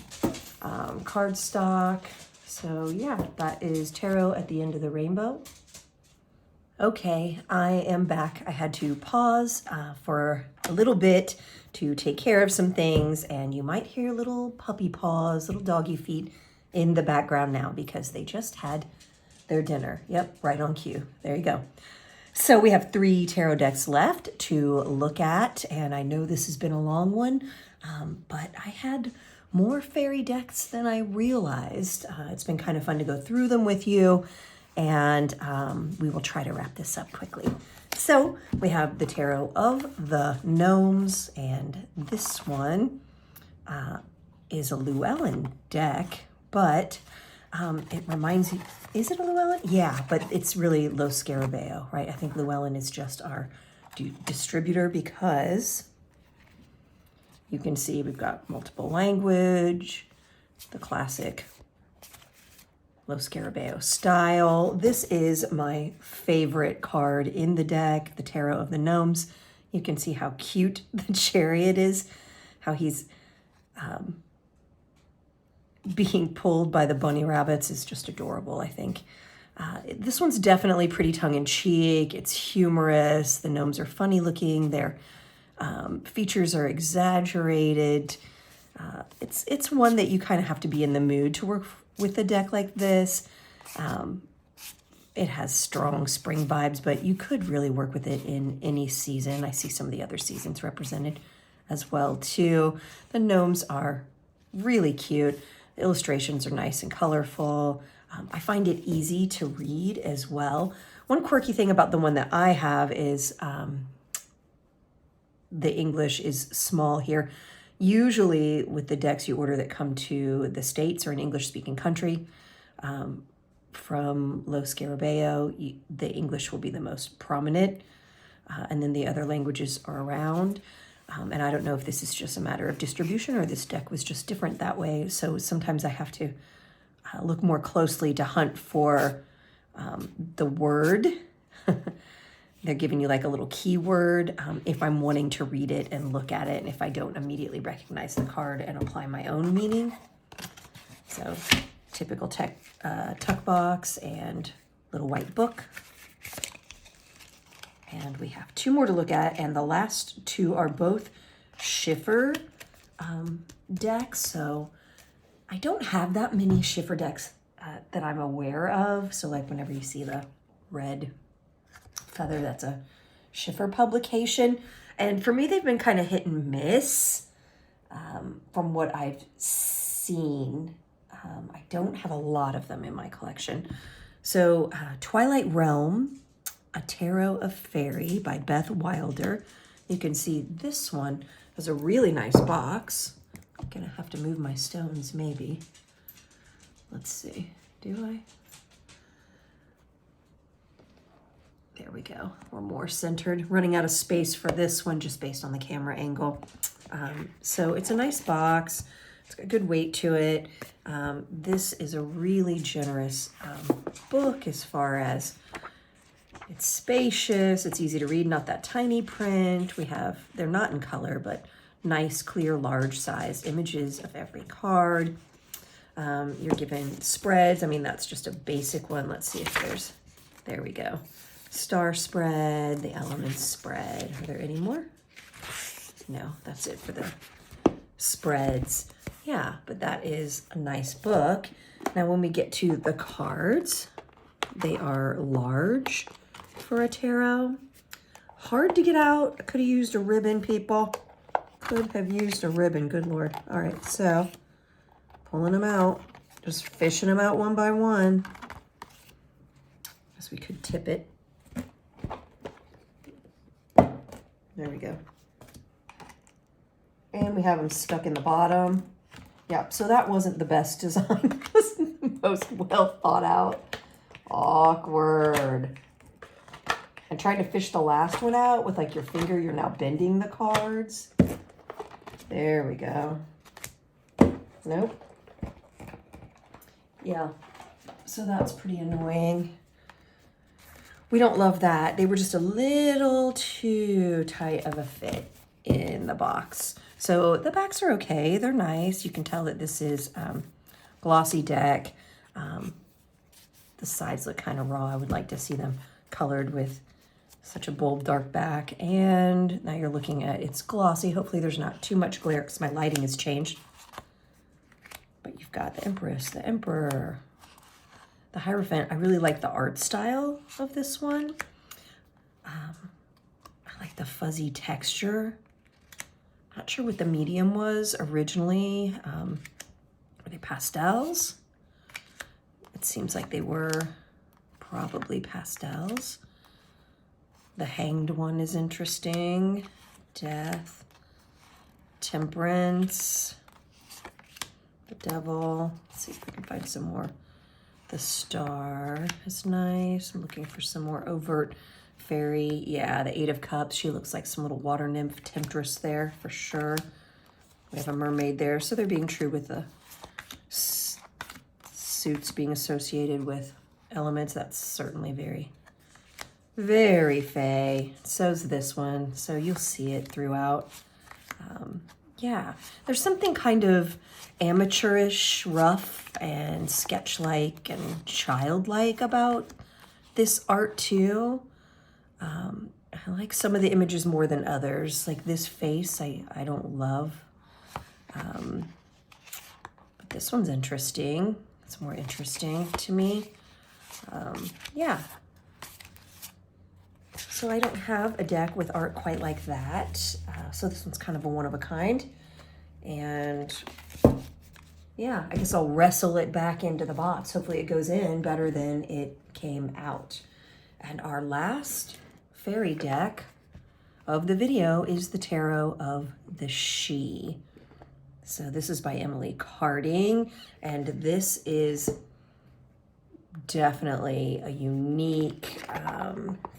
cardstock. So yeah, that is tarot at the end of the rainbow. Okay, I am back. I had to pause for a little bit to take care of some things, and you might hear little puppy paws, little doggy feet in the background now because they just had their dinner. Yep, right on cue. There you go. So we have 3 tarot decks left to look at, and I know this has been a long one, but I had more fairy decks than I realized. It's been kind of fun to go through them with you, and we will try to wrap this up quickly. So we have the Tarot of the Gnomes, and this one is a Llewellyn deck, but it reminds you, is it a Llewellyn? Yeah, but it's really Lo Scarabeo, right? I think Llewellyn is just our distributor because you can see we've got multiple language, the classic Lo Scarabeo style. This is my favorite card in the deck, the Tarot of the Gnomes. You can see how cute the chariot is, how he's being pulled by the bunny rabbits is just adorable, I think. This one's definitely pretty tongue-in-cheek. It's humorous. The gnomes are funny looking. Their features are exaggerated. It's one that you kind of have to be in the mood to work with a deck like this. It has strong spring vibes, but you could really work with it in any season. I see some of the other seasons represented as well too. The gnomes are really cute. The illustrations are nice and colorful. I find it easy to read as well. One quirky thing about the one that I have is the English is small here. Usually with the decks you order that come to the States or an English-speaking country, from Lo Scarabeo, the English will be the most prominent, and then the other languages are around. And I don't know if this is just a matter of distribution or this deck was just different that way. So sometimes I have to look more closely to hunt for the word. They're giving you like a little keyword if I'm wanting to read it and look at it, and if I don't immediately recognize the card and apply my own meaning. So typical tuck box and little white book. And we have 2 more to look at, and the last 2 are both Schiffer decks. So I don't have that many Schiffer decks that I'm aware of. So like whenever you see the red feather, that's a Schiffer publication. And for me, they've been kind of hit and miss from what I've seen. I don't have a lot of them in my collection. So Twilight Realm, A Tarot of Faerie by Beth Wilder. You can see this one has a really nice box. I'm gonna have to move my stones maybe. Let's see, do I? There we go, we're more centered. Running out of space for this one just based on the camera angle. So it's a nice box. It's got a good weight to it. This is a really generous book as far as it's spacious, it's easy to read, not that tiny print. They're not in color, but nice, clear, large size images of every card. You're given spreads. I mean, that's just a basic one. Let's see if there we go. Star spread, the elements spread. Are there any more? No, that's it for the spreads. Yeah, but that is a nice book. Now, when we get to the cards, they are large for a tarot. Hard to get out. I could have used a ribbon, people. Could have used a ribbon, good Lord. All right, so pulling them out, just fishing them out one by one. Guess we could tip it. There we go. And we have them stuck in the bottom. Yep, so that wasn't the best design. It wasn't the most well thought out. Awkward. And trying to fish the last one out with like your finger, you're now bending the cards. There we go. Nope. Yeah, so that's pretty annoying. We don't love that. They were just a little too tight of a fit in the box. So the backs are okay. They're nice. You can tell that this is glossy deck. The sides look kind of raw. I would like to see them colored with such a bold dark back. And now you're looking at it's glossy. Hopefully there's not too much glare because my lighting has changed. But you've got the Empress, the Emperor, the Hierophant. I really like the art style of this one. I like the fuzzy texture. Not sure what the medium was originally. Were they pastels? It seems like they were probably pastels. The Hanged one is interesting. Death, Temperance, the Devil. Let's see if we can find some more. The Star is nice. I'm looking for some more overt fairy. Yeah, the Eight of Cups. She looks like some little water nymph temptress there for sure. We have a mermaid there. So they're being true with the suits being associated with elements. That's certainly very, very fae. So's this one. So you'll see it throughout. Yeah, there's something kind of amateurish, rough, and sketch-like and childlike about this art too. I like some of the images more than others. Like this face, I don't love. But this one's interesting. It's more interesting to me. Yeah. So I don't have a deck with art quite like that. So this one's kind of a one of a kind. And yeah, I guess I'll wrestle it back into the box. Hopefully it goes in better than it came out. And our last fairy deck of the video is the Tarot of the She. So this is by Emily Carding, and this is definitely a unique,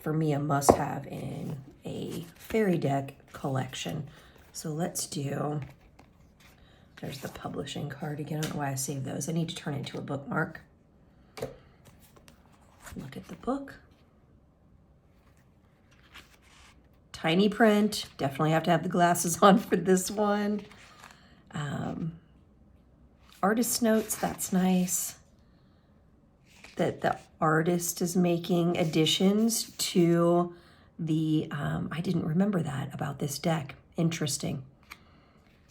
for me, a must-have in a fairy deck collection. So let's do There's the publishing card again. I don't know why I saved those. I need to turn it into a bookmark. Look at the book. Tiny print. Definitely have to have the glasses on for this one. Artist notes, that's nice. That the artist is making additions to the, I didn't remember that about this deck. Interesting.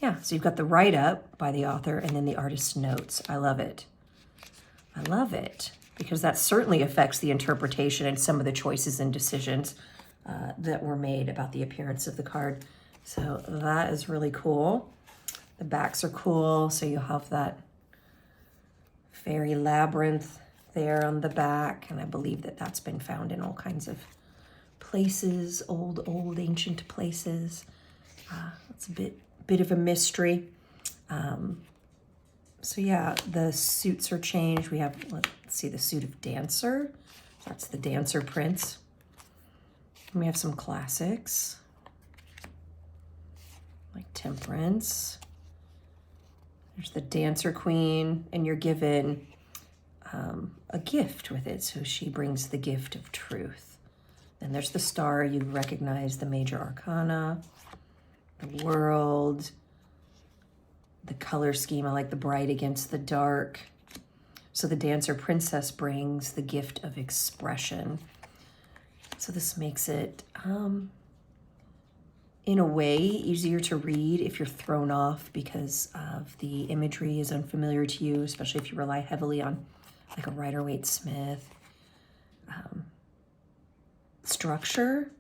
Yeah, so you've got the write-up by the author and then the artist's notes. I love it. I love it because that certainly affects the interpretation and some of the choices and decisions that were made about the appearance of the card. So that is really cool. The backs are cool. So you have that fairy labyrinth there on the back. And I believe that that's been found in all kinds of places, old ancient places. It's a bit of a mystery. So yeah, the suits are changed. We have, let's see, the suit of Dancer. That's the Dancer Prince. And we have some classics, like Temperance. There's the Dancer Queen, and you're given a gift with it. So she brings the gift of truth. Then there's the Star. You recognize the major arcana, the World, the color scheme. I like the bright against the dark. So the Dancer Princess brings the gift of expression. So this makes it, in a way, easier to read if you're thrown off because of the imagery is unfamiliar to you, especially if you rely heavily on like a Rider-Waite-Smith structure.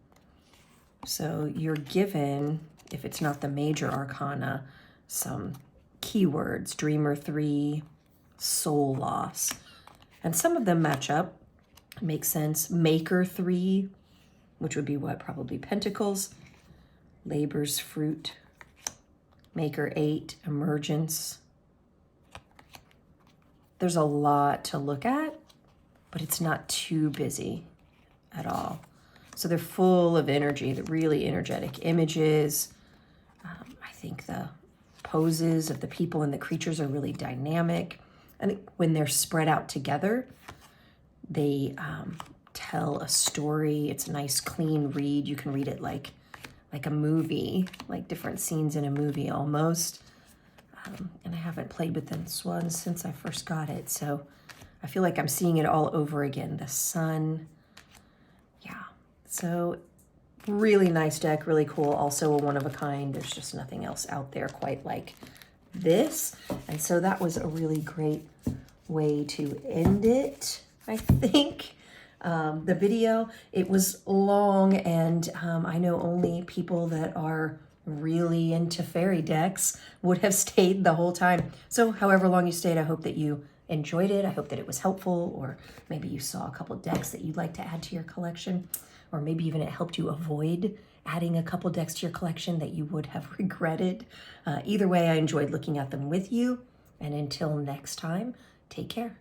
So you're given, if it's not the major arcana, some keywords, Dreamer 3, Soul Loss. And some of them match up, make sense. Maker 3, which would be what? Probably Pentacles. Labor's Fruit. Maker 8, Emergence. There's a lot to look at, but it's not too busy at all. So they're full of energy, the really energetic images. I think the poses of the people and the creatures are really dynamic. And when they're spread out together, they tell a story. It's a nice, clean read. You can read it like a movie, like different scenes in a movie almost. And I haven't played with this one since I first got it. So I feel like I'm seeing it all over again. The sun. Yeah. So really nice deck, really cool. Also a one of a kind. There's just nothing else out there quite like this. And so that was a really great way to end it, I think. The video, it was long, and I know only people that are really into fairy decks would have stayed the whole time. So however long you stayed, I hope that you enjoyed it. I hope that it was helpful, or maybe you saw a couple decks that you'd like to add to your collection, or maybe even it helped you avoid adding a couple decks to your collection that you would have regretted. Either way, I enjoyed looking at them with you, and until next time, take care.